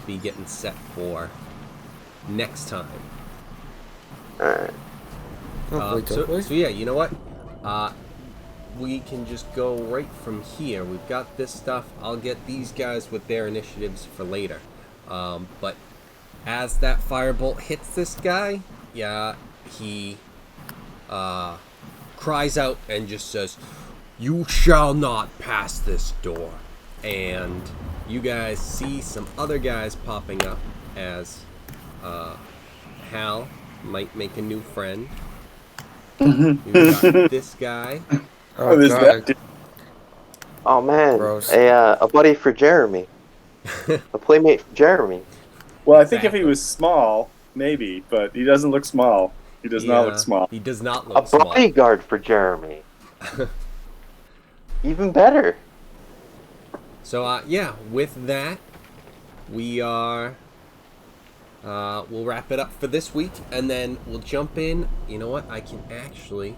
Speaker 1: be getting set for next time.
Speaker 6: Alright.
Speaker 1: So yeah, you know what? We can just go right from here. We've got this stuff. I'll get these guys with their initiatives for later. But as that firebolt hits this guy, yeah, he cries out and just says, "You shall not pass this door." And you guys see some other guys popping up as Hal might make a new friend. We've got this guy.
Speaker 3: Oh, there's that dude.
Speaker 6: Oh man,
Speaker 4: Gross.
Speaker 6: a buddy for Jeremy, a playmate for Jeremy.
Speaker 3: Well, I think if he was small, maybe, but he doesn't look small. He does not look small.
Speaker 1: He does not
Speaker 6: A
Speaker 1: look small.
Speaker 6: bodyguard for Jeremy. Even better.
Speaker 1: So, yeah, with that, we are... we'll wrap it up for this week, and then we'll jump in. You know what? I can actually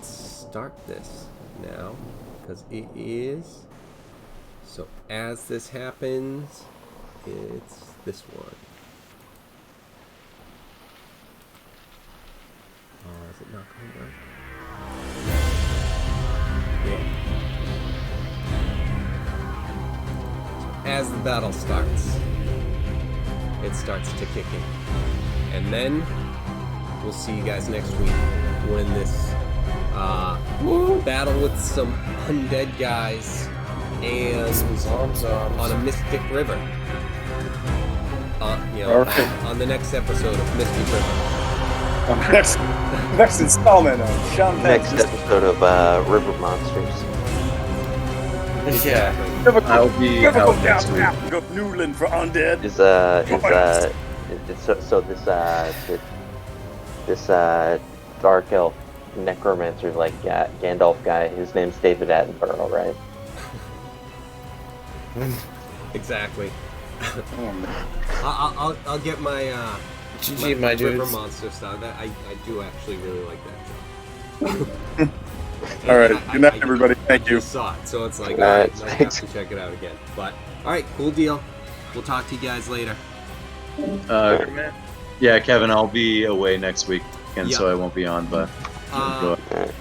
Speaker 1: start this now, because it is... So, as this happens, it's this one. Oh, is it not going right? Yeah. As the battle starts, it starts to kick in. And then we'll see you guys next week when this battle with some undead guys and
Speaker 4: Zombs.
Speaker 1: on a Mystic River.
Speaker 3: All right.
Speaker 1: On the next episode of Mystic River.
Speaker 3: On next installment of Sean
Speaker 6: Next
Speaker 3: Penn's
Speaker 6: episode of River Monsters.
Speaker 4: Yeah.
Speaker 2: I'll be
Speaker 3: Never
Speaker 2: out
Speaker 3: go
Speaker 2: next
Speaker 3: down
Speaker 2: week.
Speaker 3: Apple of Newland for undead.
Speaker 6: This dark elf necromancer like Gandalf guy. His name's David Attenborough, right?
Speaker 1: Exactly.
Speaker 3: Oh, man.
Speaker 1: I'll get my
Speaker 4: GG, my
Speaker 1: River
Speaker 4: dudes.
Speaker 1: Monster style. That I do actually really like that show.
Speaker 3: All right. Good night, everybody. Thank you.
Speaker 1: Just saw it, so it's like,
Speaker 6: Good night.
Speaker 1: alright, might have to check it out again. But all right, cool deal. We'll talk to you guys later.
Speaker 2: Yeah, Kevin, I'll be away next week, and
Speaker 1: Yeah.
Speaker 2: so I won't be on. But
Speaker 1: Uh,
Speaker 6: Alright.